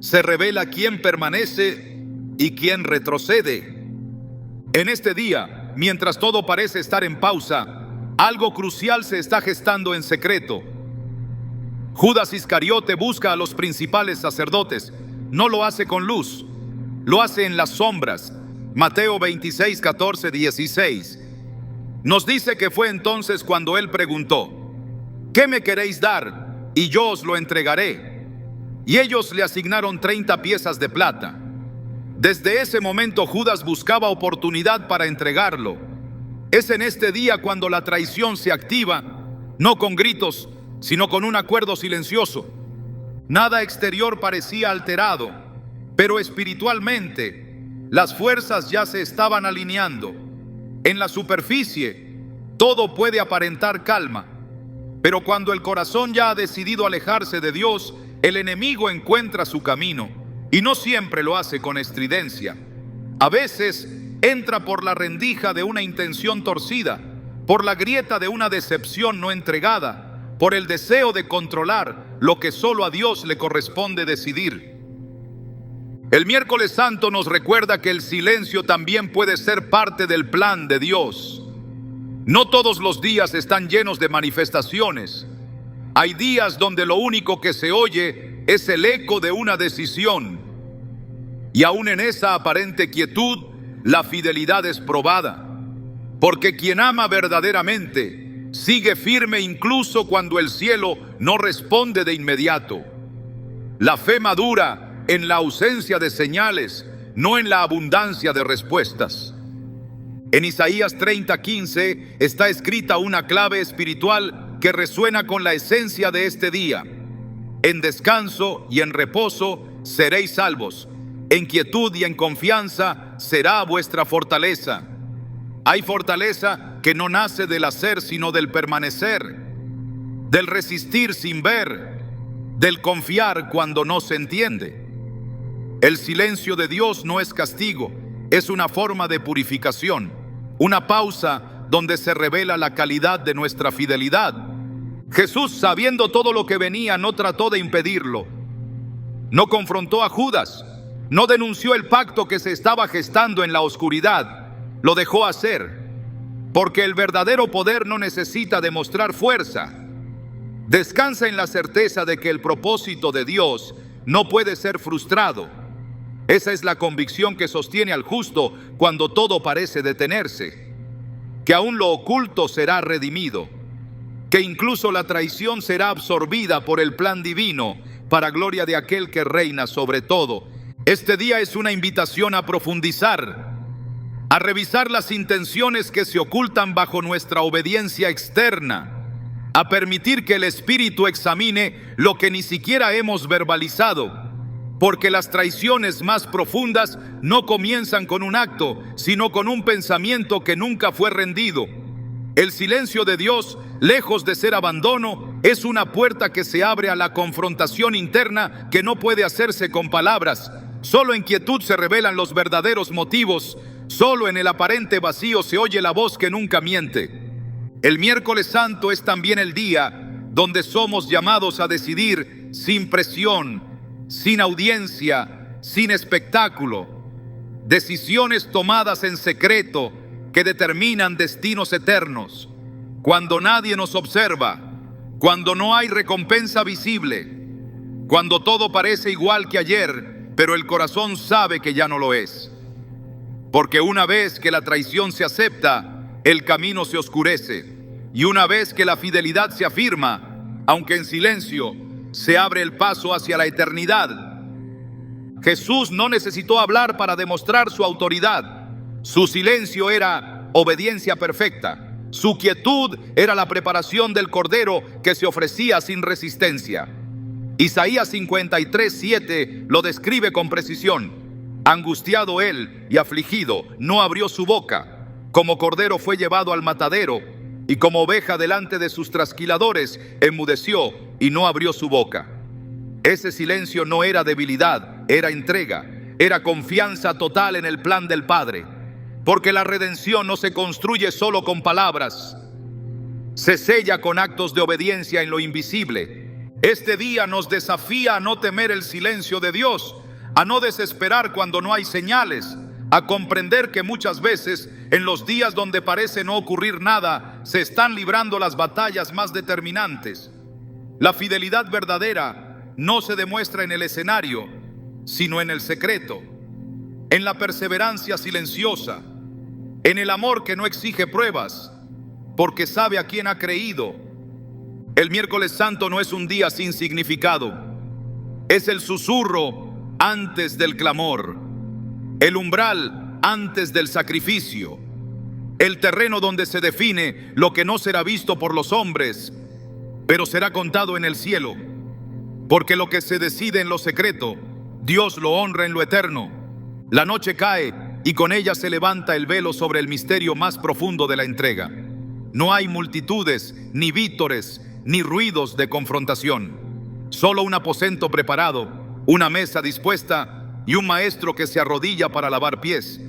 se revela quién permanece y quién retrocede. En este día, mientras todo parece estar en pausa, algo crucial se está gestando en secreto. Judas Iscariote busca a los principales sacerdotes. No lo hace con luz, lo hace en las sombras. Mateo 26, 14, 16. Nos dice que fue entonces cuando él preguntó: ¿qué me queréis dar? Y yo os lo entregaré. Y ellos le asignaron 30 piezas de plata. Desde ese momento Judas buscaba oportunidad para entregarlo. Es en este día cuando la traición se activa, no con gritos, sino con un acuerdo silencioso. Nada exterior parecía alterado, pero espiritualmente las fuerzas ya se estaban alineando. En la superficie todo puede aparentar calma, pero cuando el corazón ya ha decidido alejarse de Dios, el enemigo encuentra su camino, y no siempre lo hace con estridencia. A veces entra por la rendija de una intención torcida, por la grieta de una decepción no entregada, por el deseo de controlar lo que solo a Dios le corresponde decidir. El miércoles santo nos recuerda que el silencio también puede ser parte del plan de Dios. No todos los días están llenos de manifestaciones. Hay días donde lo único que se oye es el eco de una decisión. Y aún en esa aparente quietud, la fidelidad es probada. Porque quien ama verdaderamente sigue firme incluso cuando el cielo no responde de inmediato. La fe madura en la ausencia de señales, no en la abundancia de respuestas. En Isaías 30:15 está escrita una clave espiritual que resuena con la esencia de este día. En descanso y en reposo seréis salvos. En quietud y en confianza será vuestra fortaleza. Hay fortaleza que no nace del hacer, sino del permanecer, del resistir sin ver, del confiar cuando no se entiende. El silencio de Dios no es castigo, es una forma de purificación, una pausa donde se revela la calidad de nuestra fidelidad. Jesús, sabiendo todo lo que venía, no trató de impedirlo. No confrontó a Judas, no denunció el pacto que se estaba gestando en la oscuridad. Lo dejó hacer, porque el verdadero poder no necesita demostrar fuerza. Descansa en la certeza de que el propósito de Dios no puede ser frustrado. Esa es la convicción que sostiene al justo cuando todo parece detenerse. que aún lo oculto será redimido, que incluso la traición será absorbida por el plan divino para gloria de aquel que reina sobre todo. Este día es una invitación a profundizar, a revisar las intenciones que se ocultan bajo nuestra obediencia externa, a permitir que el Espíritu examine lo que ni siquiera hemos verbalizado, porque las traiciones más profundas no comienzan con un acto, sino con un pensamiento que nunca fue rendido. El silencio de Dios, lejos de ser abandono, es una puerta que se abre a la confrontación interna que no puede hacerse con palabras. Solo en quietud se revelan los verdaderos motivos. Solo en el aparente vacío se oye la voz que nunca miente. El miércoles santo es también el día donde somos llamados a decidir sin presión, sin audiencia, sin espectáculo. Decisiones tomadas en secreto que determinan destinos eternos. Cuando nadie nos observa, cuando no hay recompensa visible, cuando todo parece igual que ayer, pero el corazón sabe que ya no lo es. Porque una vez que la traición se acepta, el camino se oscurece. Y una vez que la fidelidad se afirma, aunque en silencio, se abre el paso hacia la eternidad. Jesús no necesitó hablar para demostrar su autoridad. Su silencio era obediencia perfecta. Su quietud era la preparación del Cordero que se ofrecía sin resistencia. Isaías 53:7 lo describe con precisión. Angustiado él y afligido, no abrió su boca. Como cordero fue llevado al matadero, y como oveja delante de sus trasquiladores, enmudeció y no abrió su boca. Ese silencio no era debilidad, era entrega, era confianza total en el plan del Padre. Porque la redención no se construye solo con palabras, se sella con actos de obediencia en lo invisible. Este día nos desafía a no temer el silencio de Dios, a no desesperar cuando no hay señales, a comprender que muchas veces en los días donde parece no ocurrir nada, se están librando las batallas más determinantes. La fidelidad verdadera no se demuestra en el escenario, sino en el secreto, en la perseverancia silenciosa, en el amor que no exige pruebas, porque sabe a quién ha creído. El miércoles santo no es un día sin significado, es el susurro antes del clamor, el umbral antes del sacrificio, el terreno donde se define lo que no será visto por los hombres, pero será contado en el cielo, porque lo que se decide en lo secreto, Dios lo honra en lo eterno. La noche cae y con ella se levanta el velo sobre el misterio más profundo de la entrega. No hay multitudes, ni vítores, ni ruidos de confrontación. Solo un aposento preparado, una mesa dispuesta y un maestro que se arrodilla para lavar pies.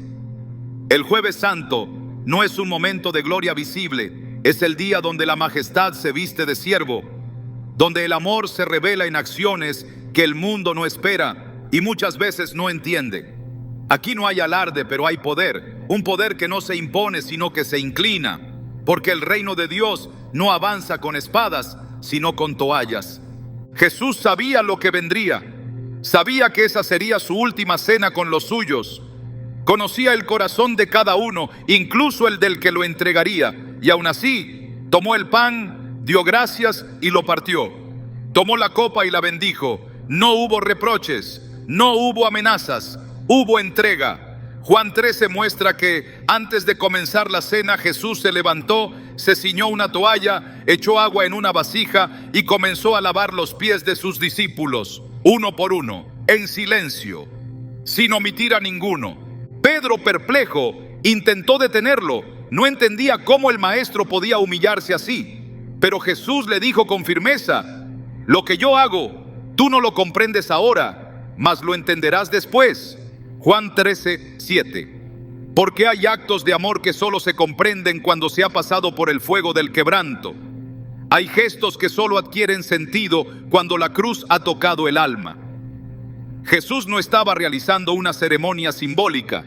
El Jueves Santo no es un momento de gloria visible, es el día donde la majestad se viste de siervo, donde el amor se revela en acciones que el mundo no espera y muchas veces no entiende. Aquí no hay alarde, pero hay poder, un poder que no se impone, sino que se inclina, porque el reino de Dios no avanza con espadas, sino con toallas. Jesús sabía lo que vendría, sabía que esa sería su última cena con los suyos, conocía el corazón de cada uno, incluso el del que lo entregaría, y aún así tomó el pan, dio gracias y lo partió. Tomó la copa y la bendijo. No hubo reproches, no hubo amenazas, hubo entrega. Juan 13 muestra que antes de comenzar la cena Jesús se levantó, se ciñó una toalla, echó agua en una vasija y comenzó a lavar los pies de sus discípulos, uno por uno, en silencio, sin omitir a ninguno. Pedro, perplejo, intentó detenerlo. No entendía cómo el maestro podía humillarse así. Pero Jesús le dijo con firmeza: lo que yo hago, tú no lo comprendes ahora, mas lo entenderás después. Juan 13:7. Porque hay actos de amor que solo se comprenden cuando se ha pasado por el fuego del quebranto. Hay gestos que solo adquieren sentido cuando la cruz ha tocado el alma. Jesús no estaba realizando una ceremonia simbólica.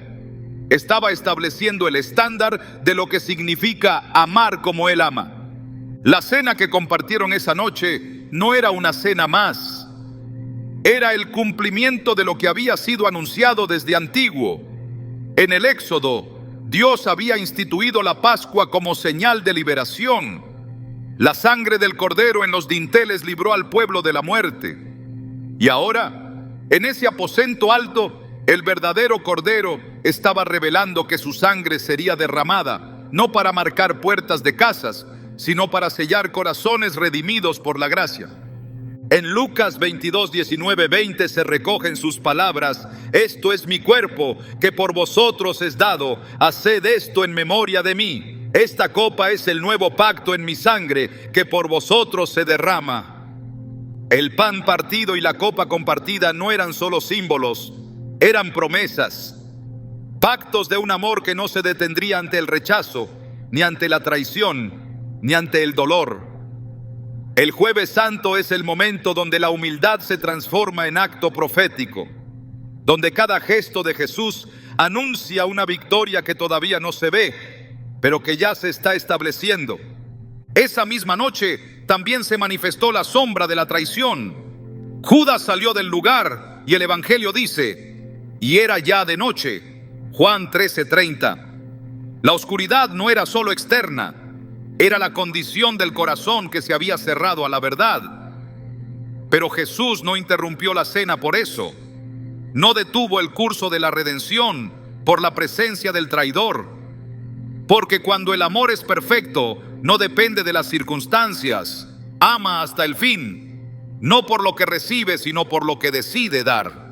Estaba estableciendo el estándar de lo que significa amar como Él ama. La cena que compartieron esa noche no era una cena más. Era el cumplimiento de lo que había sido anunciado desde antiguo. En el Éxodo, Dios había instituido la Pascua como señal de liberación. La sangre del Cordero en los dinteles libró al pueblo de la muerte. Y ahora, en ese aposento alto, el verdadero Cordero estaba revelando que su sangre sería derramada, no para marcar puertas de casas, sino para sellar corazones redimidos por la gracia. En Lucas 22, 19, 20 se recogen sus palabras: esto es mi cuerpo, que por vosotros es dado, haced esto en memoria de mí. Esta copa es el nuevo pacto en mi sangre, que por vosotros se derrama. El pan partido y la copa compartida no eran solo símbolos, eran promesas, pactos de un amor que no se detendría ante el rechazo, ni ante la traición, ni ante el dolor. El Jueves Santo es el momento donde la humildad se transforma en acto profético, donde cada gesto de Jesús anuncia una victoria que todavía no se ve, pero que ya se está estableciendo. Esa misma noche también se manifestó la sombra de la traición. Judas salió del lugar y el Evangelio dice: y era ya de noche. Juan 13:30. La oscuridad no era solo externa, era la condición del corazón que se había cerrado a la verdad. Pero Jesús no interrumpió la cena por eso. No detuvo el curso de la redención por la presencia del traidor. Porque cuando el amor es perfecto, no depende de las circunstancias. Ama hasta el fin, no por lo que recibe, sino por lo que decide dar.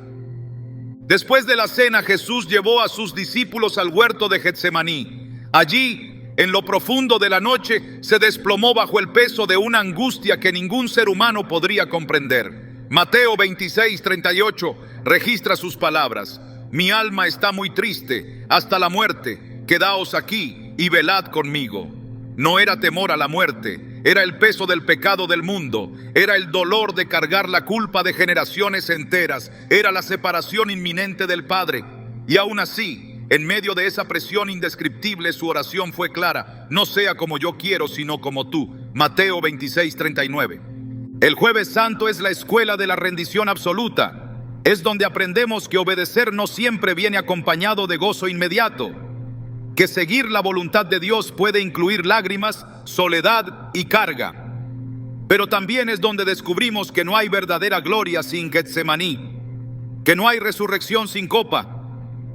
Después de la cena, Jesús llevó a sus discípulos al huerto de Getsemaní. Allí, en lo profundo de la noche, se desplomó bajo el peso de una angustia que ningún ser humano podría comprender. Mateo 26:38 registra sus palabras: mi alma está muy triste, hasta la muerte. Quedaos aquí y velad conmigo. No era temor a la muerte, era el peso del pecado del mundo, era el dolor de cargar la culpa de generaciones enteras, era la separación inminente del Padre. Y aún así, en medio de esa presión indescriptible, su oración fue clara: no sea como yo quiero, sino como tú. Mateo 26:39. El Jueves Santo es la escuela de la rendición absoluta. Es donde aprendemos que obedecer no siempre viene acompañado de gozo inmediato, que seguir la voluntad de Dios puede incluir lágrimas, soledad y carga. Pero también es donde descubrimos que no hay verdadera gloria sin Getsemaní, que no hay resurrección sin copa,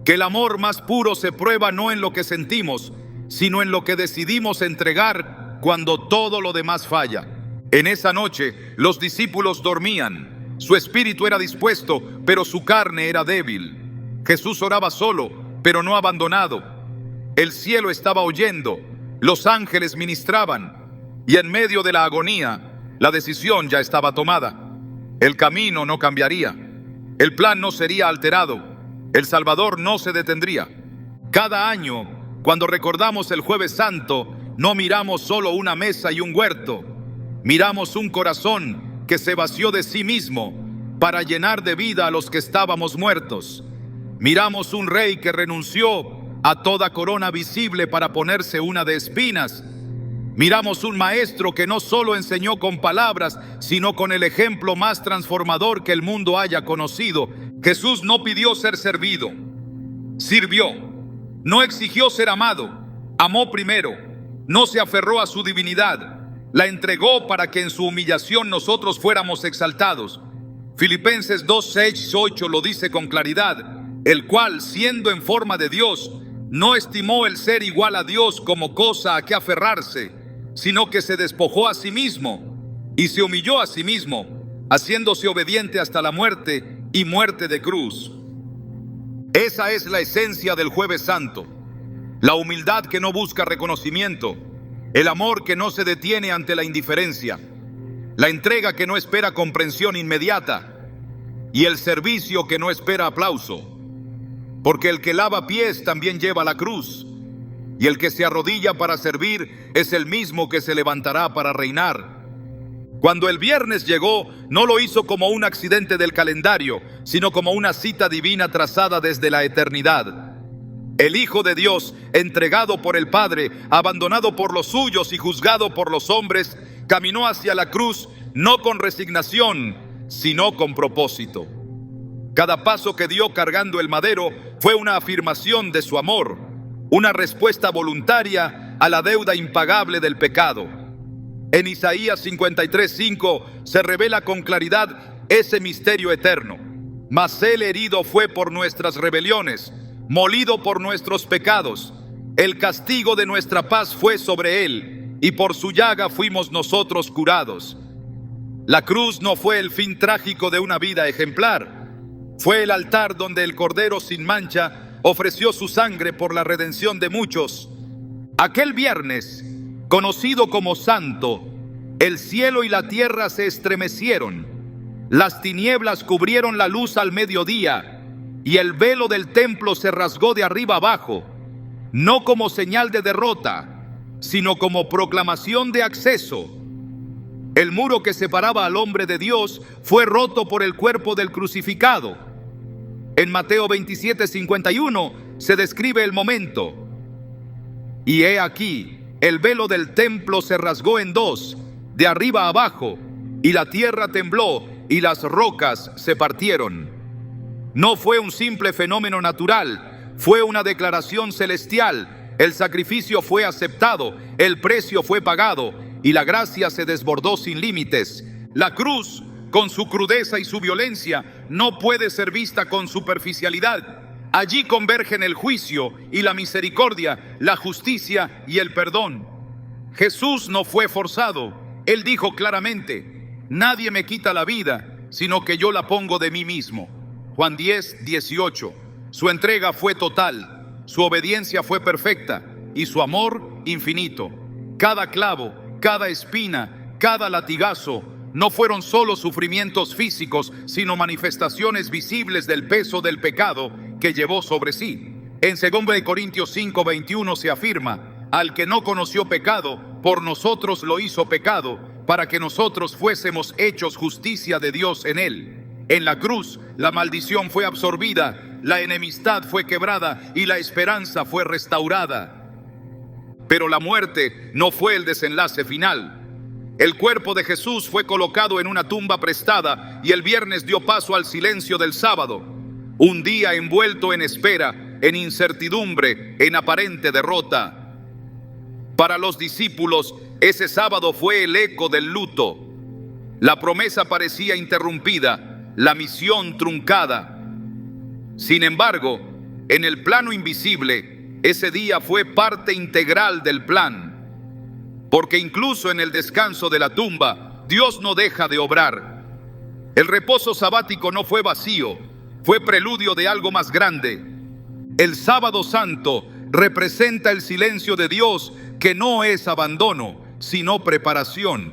que el amor más puro se prueba no en lo que sentimos, sino en lo que decidimos entregar cuando todo lo demás falla. En esa noche, los discípulos dormían. Su espíritu era dispuesto, pero su carne era débil. Jesús oraba solo, pero no abandonado. El cielo estaba oyendo, los ángeles ministraban, y en medio de la agonía, la decisión ya estaba tomada. El camino no cambiaría, el plan no sería alterado, el Salvador no se detendría. Cada año, cuando recordamos el Jueves Santo, no miramos solo una mesa y un huerto, miramos un corazón que se vació de sí mismo para llenar de vida a los que estábamos muertos. Miramos un rey que renunció a toda corona visible para ponerse una de espinas. Miramos un maestro que no solo enseñó con palabras, sino con el ejemplo más transformador que el mundo haya conocido. Jesús no pidió ser servido, sirvió. No exigió ser amado, amó primero. No se aferró a su divinidad, la entregó para que en su humillación nosotros fuéramos exaltados. Filipenses 2:6-8 lo dice con claridad: el cual, siendo en forma de Dios, no estimó el ser igual a Dios como cosa a que aferrarse, sino que se despojó a sí mismo y se humilló a sí mismo, haciéndose obediente hasta la muerte y muerte de cruz. Esa es la esencia del Jueves Santo: la humildad que no busca reconocimiento, el amor que no se detiene ante la indiferencia, la entrega que no espera comprensión inmediata y el servicio que no espera aplauso. Porque el que lava pies también lleva la cruz, y el que se arrodilla para servir es el mismo que se levantará para reinar. Cuando el viernes llegó, no lo hizo como un accidente del calendario, sino como una cita divina trazada desde la eternidad. El Hijo de Dios, entregado por el Padre, abandonado por los suyos y juzgado por los hombres, caminó hacia la cruz no con resignación, sino con propósito. Cada paso que dio cargando el madero fue una afirmación de su amor. una respuesta voluntaria a la deuda impagable del pecado. En Isaías 53:5 se revela con claridad ese misterio eterno. Mas él herido fue por nuestras rebeliones, molido por nuestros pecados. El castigo de nuestra paz fue sobre él, y por su llaga fuimos nosotros curados. La cruz no fue el fin trágico de una vida ejemplar. Fue el altar donde el Cordero sin mancha ofreció su sangre por la redención de muchos. Aquel viernes, conocido como Santo, el cielo y la tierra se estremecieron. Las tinieblas cubrieron la luz al mediodía, y el velo del templo se rasgó de arriba abajo, no como señal de derrota, sino como proclamación de acceso. El muro que separaba al hombre de Dios fue roto por el cuerpo del crucificado. En Mateo 27:51 se describe el momento. Y he aquí, el velo del templo se rasgó en dos, de arriba a abajo, y la tierra tembló y las rocas se partieron. No fue un simple fenómeno natural, fue una declaración celestial. El sacrificio fue aceptado, el precio fue pagado, y la gracia se desbordó sin límites. La cruz, con su crudeza y su violencia, no puede ser vista con superficialidad. Allí convergen el juicio y la misericordia, la justicia y el perdón. Jesús no fue forzado. Él dijo claramente: nadie me quita la vida, sino que yo la pongo de mí mismo. Juan 10:18. Su entrega fue total, su obediencia fue perfecta y su amor infinito. Cada clavo, cada espina, cada latigazo no fueron solo sufrimientos físicos, sino manifestaciones visibles del peso del pecado que llevó sobre sí. En 2 Corintios 5:21 se afirma: al que no conoció pecado, por nosotros lo hizo pecado, para que nosotros fuésemos hechos justicia de Dios en él. En la cruz, la maldición fue absorbida, la enemistad fue quebrada y la esperanza fue restaurada. Pero la muerte no fue el desenlace final. El cuerpo de Jesús fue colocado en una tumba prestada y el viernes dio paso al silencio del sábado. Un día envuelto en espera, en incertidumbre, en aparente derrota. Para los discípulos, ese sábado fue el eco del luto. La promesa parecía interrumpida, la misión truncada. Sin embargo, en el plano invisible, ese día fue parte integral del plan. Porque incluso en el descanso de la tumba, Dios no deja de obrar. El reposo sabático no fue vacío, fue preludio de algo más grande. El sábado santo representa el silencio de Dios, que no es abandono, sino preparación.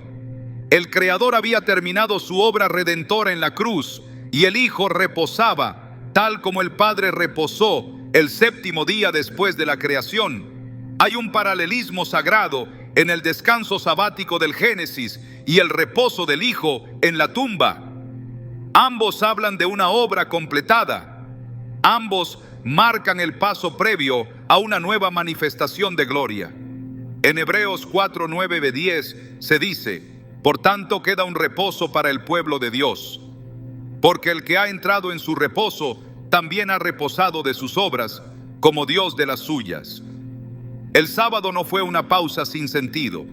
El Creador había terminado su obra redentora en la cruz, y el Hijo reposaba, tal como el Padre reposó el séptimo día después de la creación. Hay un paralelismo sagrado en el descanso sabático del Génesis y el reposo del Hijo en la tumba. Ambos hablan de una obra completada. Ambos marcan el paso previo a una nueva manifestación de gloria. En Hebreos 4:9-10 se dice: por tanto queda un reposo para el pueblo de Dios, porque el que ha entrado en su reposo también ha reposado de sus obras, como Dios de las suyas. El sábado no fue una pausa sin sentido,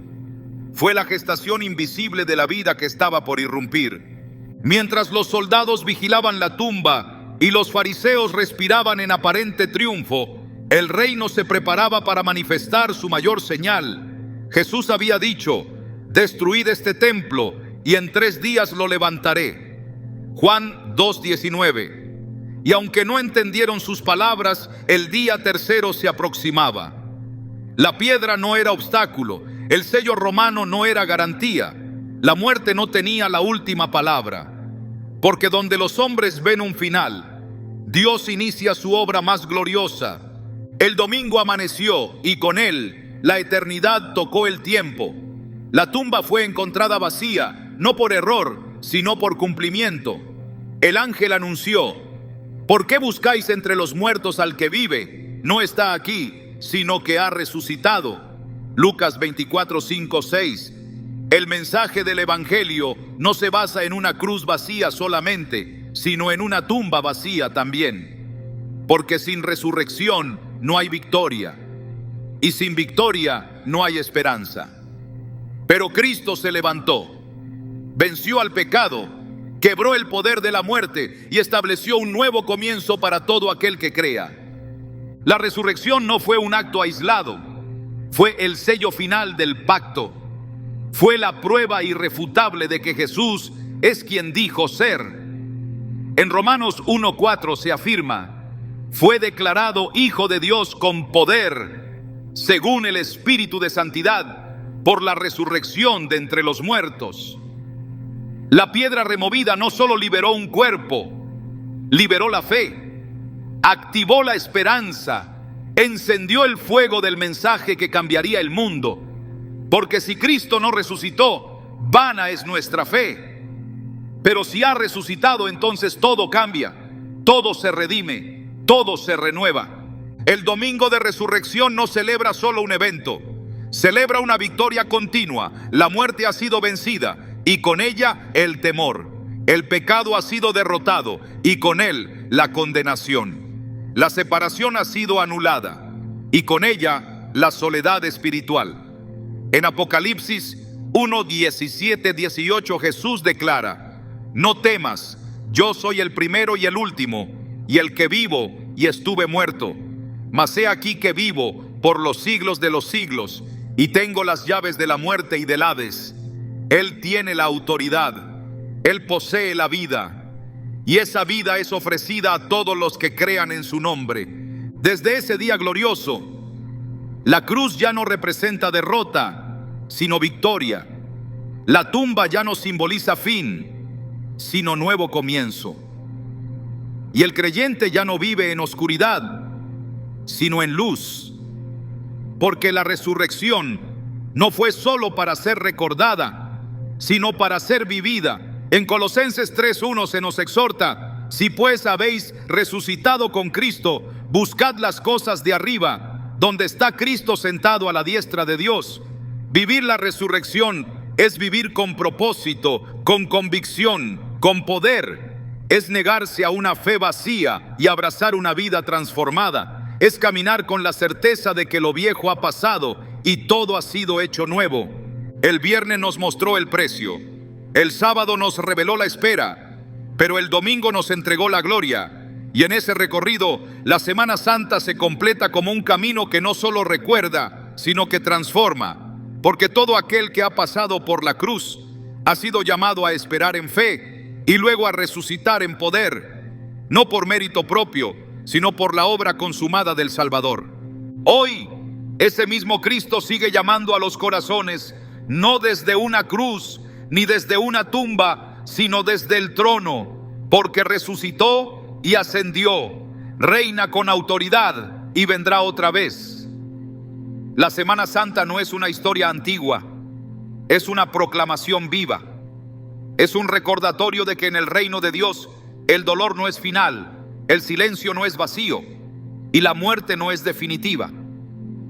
fue la gestación invisible de la vida que estaba por irrumpir. Mientras los soldados vigilaban la tumba y los fariseos respiraban en aparente triunfo, el reino se preparaba para manifestar su mayor señal. Jesús había dicho: destruid este templo y en 3 días lo levantaré. Juan 2:19. Y aunque no entendieron sus palabras, el día tercero se aproximaba. La piedra no era obstáculo, el sello romano no era garantía, la muerte no tenía la última palabra. Porque donde los hombres ven un final, Dios inicia su obra más gloriosa. El domingo amaneció y con él la eternidad tocó el tiempo. La tumba fue encontrada vacía, no por error, sino por cumplimiento. El ángel anunció: ¿por qué buscáis entre los muertos al que vive? No está aquí, sino que ha resucitado. Lucas 24:5-6. El mensaje del evangelio no se basa en una cruz vacía solamente, sino en una tumba vacía también. Porque sin resurrección no hay victoria. y sin victoria no hay esperanza. Pero Cristo se levantó, venció al pecado, quebró el poder de la muerte y estableció un nuevo comienzo para todo aquel que crea. La resurrección no fue un acto aislado, fue el sello final del pacto. Fue la prueba irrefutable de que Jesús es quien dijo ser. En Romanos 1:4 se afirma: fue declarado Hijo de Dios con poder, según el Espíritu de Santidad, por la resurrección de entre los muertos. La piedra removida no solo liberó un cuerpo, liberó la fe, activó la esperanza, encendió el fuego del mensaje que cambiaría el mundo. Porque si Cristo no resucitó, vana es nuestra fe. Pero si ha resucitado, entonces todo cambia, todo se redime, todo se renueva. El domingo de resurrección no celebra solo un evento, celebra una victoria continua. La muerte ha sido vencida y con ella el temor. El pecado ha sido derrotado y con él la condenación. La separación ha sido anulada y con ella la soledad espiritual. En Apocalipsis 1:17-18 Jesús declara: no temas, yo soy el primero y el último, y el que vivo y estuve muerto. Mas he aquí que vivo por los siglos de los siglos, y tengo las llaves de la muerte y del Hades. Él tiene la autoridad, Él posee la vida, y esa vida es ofrecida a todos los que crean en su nombre. Desde ese día glorioso, la cruz ya no representa derrota, sino victoria. La tumba ya no simboliza fin, sino nuevo comienzo. Y el creyente ya no vive en oscuridad, sino en luz. Porque la resurrección no fue solo para ser recordada, sino para ser vivida. En Colosenses 3:1 se nos exhorta: si pues habéis resucitado con Cristo, buscad las cosas de arriba, donde está Cristo sentado a la diestra de Dios. Vivir la resurrección es vivir con propósito, con convicción, con poder. Es negarse a una fe vacía y abrazar una vida transformada. Es caminar con la certeza de que lo viejo ha pasado y todo ha sido hecho nuevo. El viernes nos mostró el precio, el sábado nos reveló la espera, pero el domingo nos entregó la gloria. Y en ese recorrido, la Semana Santa se completa como un camino que no solo recuerda, sino que transforma. Porque todo aquel que ha pasado por la cruz ha sido llamado a esperar en fe y luego a resucitar en poder, no por mérito propio, sino por la obra consumada del Salvador. Hoy, ese mismo Cristo sigue llamando a los corazones, no desde una cruz ni desde una tumba, sino desde el trono, porque resucitó y ascendió, reina con autoridad y vendrá otra vez. La Semana Santa no es una historia antigua, es una proclamación viva. Es un recordatorio de que en el reino de Dios el dolor no es final, el silencio no es vacío y la muerte no es definitiva.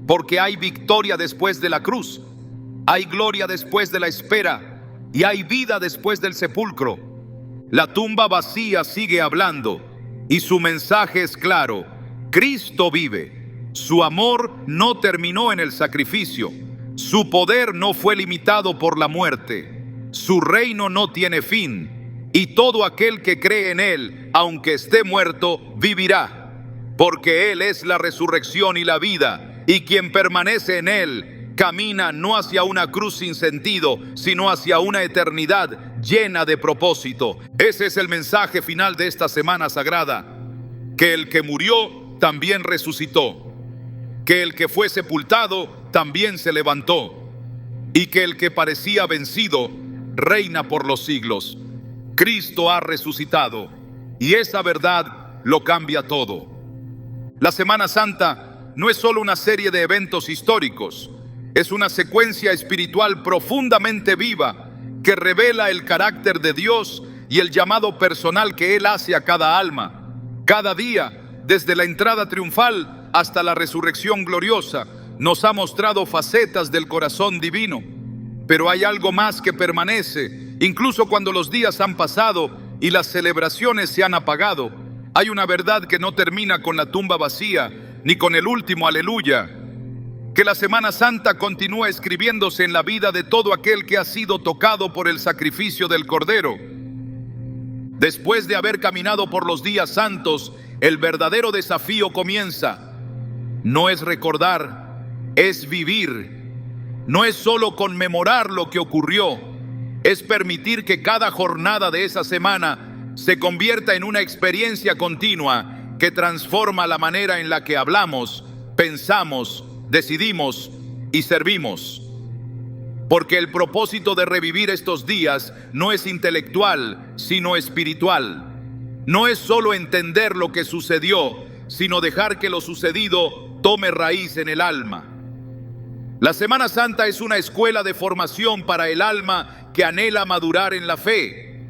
Porque hay victoria después de la cruz, hay gloria después de la espera y hay vida después del sepulcro. La tumba vacía sigue hablando y su mensaje es claro: Cristo vive. Su amor no terminó en el sacrificio. Su poder no fue limitado por la muerte. Su reino no tiene fin. Y todo aquel que cree en Él, aunque esté muerto, vivirá. Porque Él es la resurrección y la vida. Y quien permanece en Él, camina no hacia una cruz sin sentido, sino hacia una eternidad llena de propósito. Ese es el mensaje final de esta semana sagrada. Que el que murió también resucitó. Que el que fue sepultado también se levantó, y que el que parecía vencido reina por los siglos. Cristo ha resucitado, y esa verdad lo cambia todo. La Semana Santa no es solo una serie de eventos históricos, es una secuencia espiritual profundamente viva que revela el carácter de Dios y el llamado personal que Él hace a cada alma. Cada día, desde la entrada triunfal hasta la resurrección gloriosa, nos ha mostrado facetas del corazón divino. Pero hay algo más que permanece, incluso cuando los días han pasado y las celebraciones se han apagado. Hay una verdad que no termina con la tumba vacía, ni con el último aleluya. que la Semana Santa continúa escribiéndose en la vida de todo aquel que ha sido tocado por el sacrificio del Cordero. Después de haber caminado por los días santos, el verdadero desafío comienza. No es recordar, es vivir. No es solo conmemorar lo que ocurrió, es permitir que cada jornada de esa semana se convierta en una experiencia continua que transforma la manera en la que hablamos, pensamos, decidimos y servimos. Porque el propósito de revivir estos días no es intelectual, sino espiritual. No es solo entender lo que sucedió, sino dejar que lo sucedido tome raíz en el alma. La Semana Santa es una escuela de formación para el alma que anhela madurar en la fe.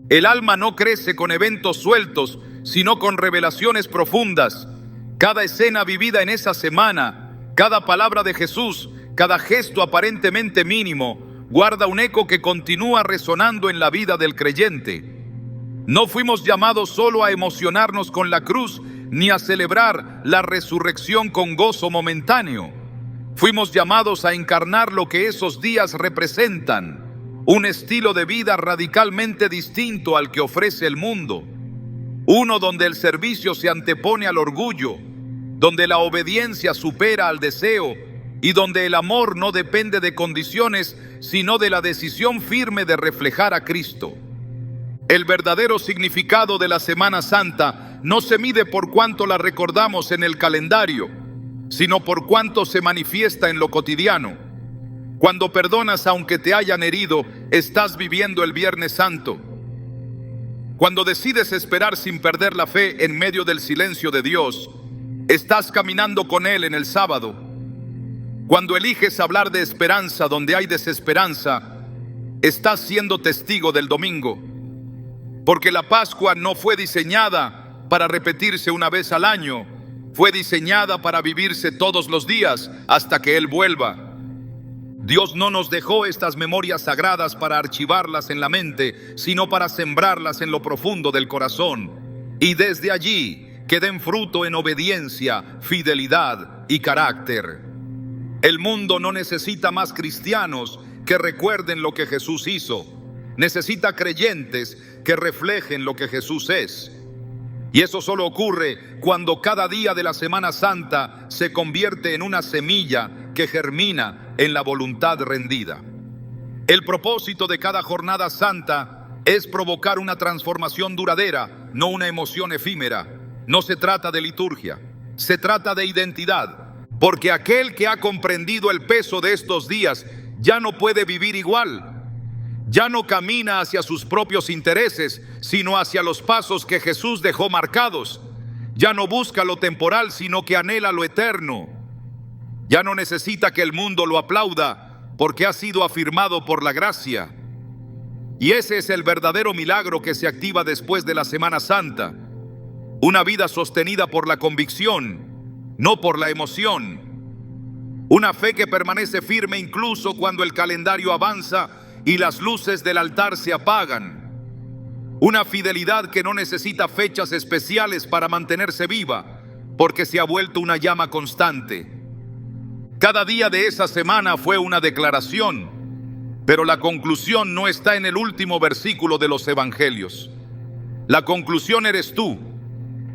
El alma no crece con eventos sueltos, sino con revelaciones profundas. Cada escena vivida en esa semana, cada palabra de Jesús, cada gesto aparentemente mínimo, guarda un eco que continúa resonando en la vida del creyente. No fuimos llamados solo a emocionarnos con la cruz, ni a celebrar la resurrección con gozo momentáneo. Fuimos llamados a encarnar lo que esos días representan, un estilo de vida radicalmente distinto al que ofrece el mundo. Uno donde el servicio se antepone al orgullo, donde la obediencia supera al deseo y donde el amor no depende de condiciones, sino de la decisión firme de reflejar a Cristo. El verdadero significado de la Semana Santa no se mide por cuánto la recordamos en el calendario, sino por cuánto se manifiesta en lo cotidiano. Cuando perdonas aunque te hayan herido, estás viviendo el Viernes Santo. Cuando decides esperar sin perder la fe en medio del silencio de Dios, estás caminando con Él en el sábado. Cuando eliges hablar de esperanza donde hay desesperanza, estás siendo testigo del domingo. Porque la Pascua no fue diseñada para repetirse una vez al año, fue diseñada para vivirse todos los días hasta que Él vuelva. Dios no nos dejó estas memorias sagradas para archivarlas en la mente, sino para sembrarlas en lo profundo del corazón. Y desde allí que den fruto en obediencia, fidelidad y carácter. El mundo no necesita más cristianos que recuerden lo que Jesús hizo. Necesita creyentes que reflejen lo que Jesús es. Y eso solo ocurre cuando cada día de la Semana Santa se convierte en una semilla que germina en la voluntad rendida. El propósito de cada jornada santa es provocar una transformación duradera, no una emoción efímera. No se trata de liturgia, se trata de identidad, porque aquel que ha comprendido el peso de estos días ya no puede vivir igual. Ya no camina hacia sus propios intereses, sino hacia los pasos que Jesús dejó marcados. Ya no busca lo temporal, sino que anhela lo eterno. Ya no necesita que el mundo lo aplauda, porque ha sido afirmado por la gracia. Y ese es el verdadero milagro que se activa después de la Semana Santa. Una vida sostenida por la convicción, no por la emoción. Una fe que permanece firme incluso cuando el calendario avanza y las luces del altar se apagan. Una fidelidad que no necesita fechas especiales para mantenerse viva, porque se ha vuelto una llama constante. Cada día de esa semana fue una declaración, pero la conclusión no está en el último versículo de los evangelios. La conclusión eres tú.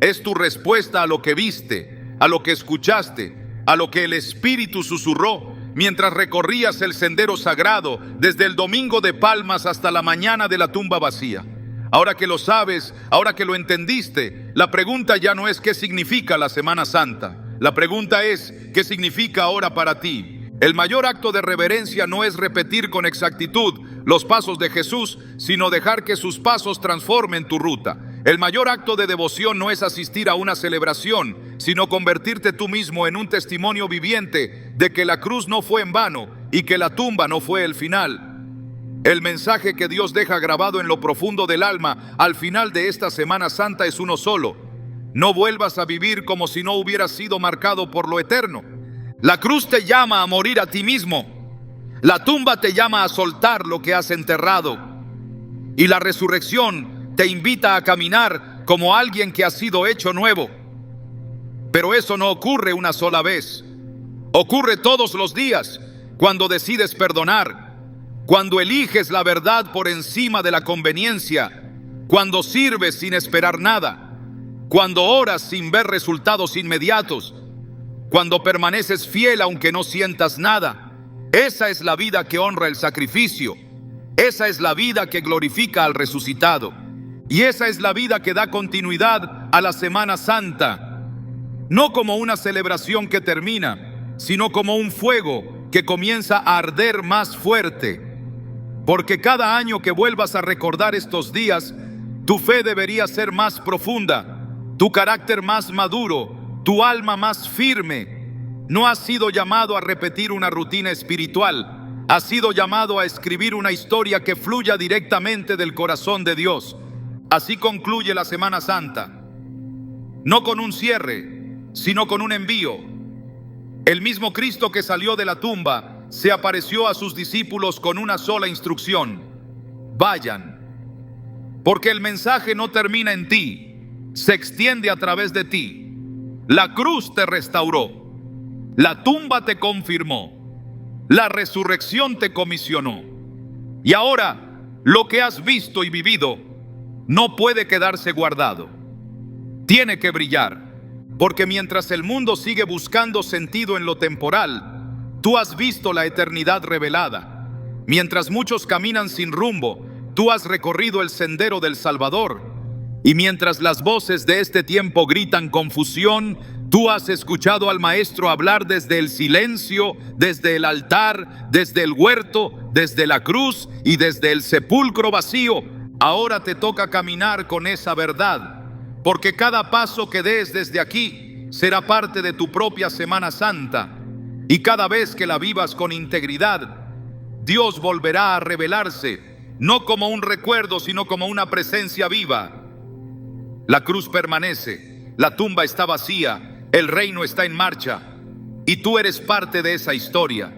Es tu respuesta a lo que viste, a lo que escuchaste, a lo que el Espíritu susurró mientras recorrías el sendero sagrado desde el domingo de Palmas hasta la mañana de la tumba vacía. Ahora que lo sabes, ahora que lo entendiste, la pregunta ya no es qué significa la Semana Santa. La pregunta es qué significa ahora para ti. El mayor acto de reverencia no es repetir con exactitud los pasos de Jesús, sino dejar que sus pasos transformen tu ruta. El mayor acto de devoción no es asistir a una celebración, sino convertirte tú mismo en un testimonio viviente de que la cruz no fue en vano y que la tumba no fue el final. El mensaje que Dios deja grabado en lo profundo del alma al final de esta Semana Santa es uno solo: no vuelvas a vivir como si no hubieras sido marcado por lo eterno. La cruz te llama a morir a ti mismo. La tumba te llama a soltar lo que has enterrado. Y la resurrección te invita a caminar como alguien que ha sido hecho nuevo. Pero eso no ocurre una sola vez. Ocurre todos los días cuando decides perdonar, cuando eliges la verdad por encima de la conveniencia, cuando sirves sin esperar nada, cuando oras sin ver resultados inmediatos, cuando permaneces fiel aunque no sientas nada. Esa es la vida que honra el sacrificio. Esa es la vida que glorifica al resucitado. Y esa es la vida que da continuidad a la Semana Santa. No como una celebración que termina, sino como un fuego que comienza a arder más fuerte. Porque cada año que vuelvas a recordar estos días, tu fe debería ser más profunda, tu carácter más maduro, tu alma más firme. No has sido llamado a repetir una rutina espiritual, has sido llamado a escribir una historia que fluya directamente del corazón de Dios. Así concluye la Semana Santa, no con un cierre, sino con un envío. El mismo Cristo que salió de la tumba se apareció a sus discípulos con una sola instrucción: vayan. Porque el mensaje no termina en ti, se extiende a través de ti. La cruz te restauró, la tumba te confirmó, la resurrección te comisionó. Y ahora, lo que has visto y vivido no puede quedarse guardado. Tiene que brillar, porque mientras el mundo sigue buscando sentido en lo temporal, tú has visto la eternidad revelada. Mientras muchos caminan sin rumbo, tú has recorrido el sendero del Salvador. Y mientras las voces de este tiempo gritan confusión, tú has escuchado al Maestro hablar desde el silencio, desde el altar, desde el huerto, desde la cruz y desde el sepulcro vacío. Ahora te toca caminar con esa verdad, porque cada paso que des desde aquí será parte de tu propia Semana Santa. Y cada vez que la vivas con integridad, Dios volverá a revelarse, no como un recuerdo, sino como una presencia viva. La cruz permanece, la tumba está vacía, el reino está en marcha, y tú eres parte de esa historia.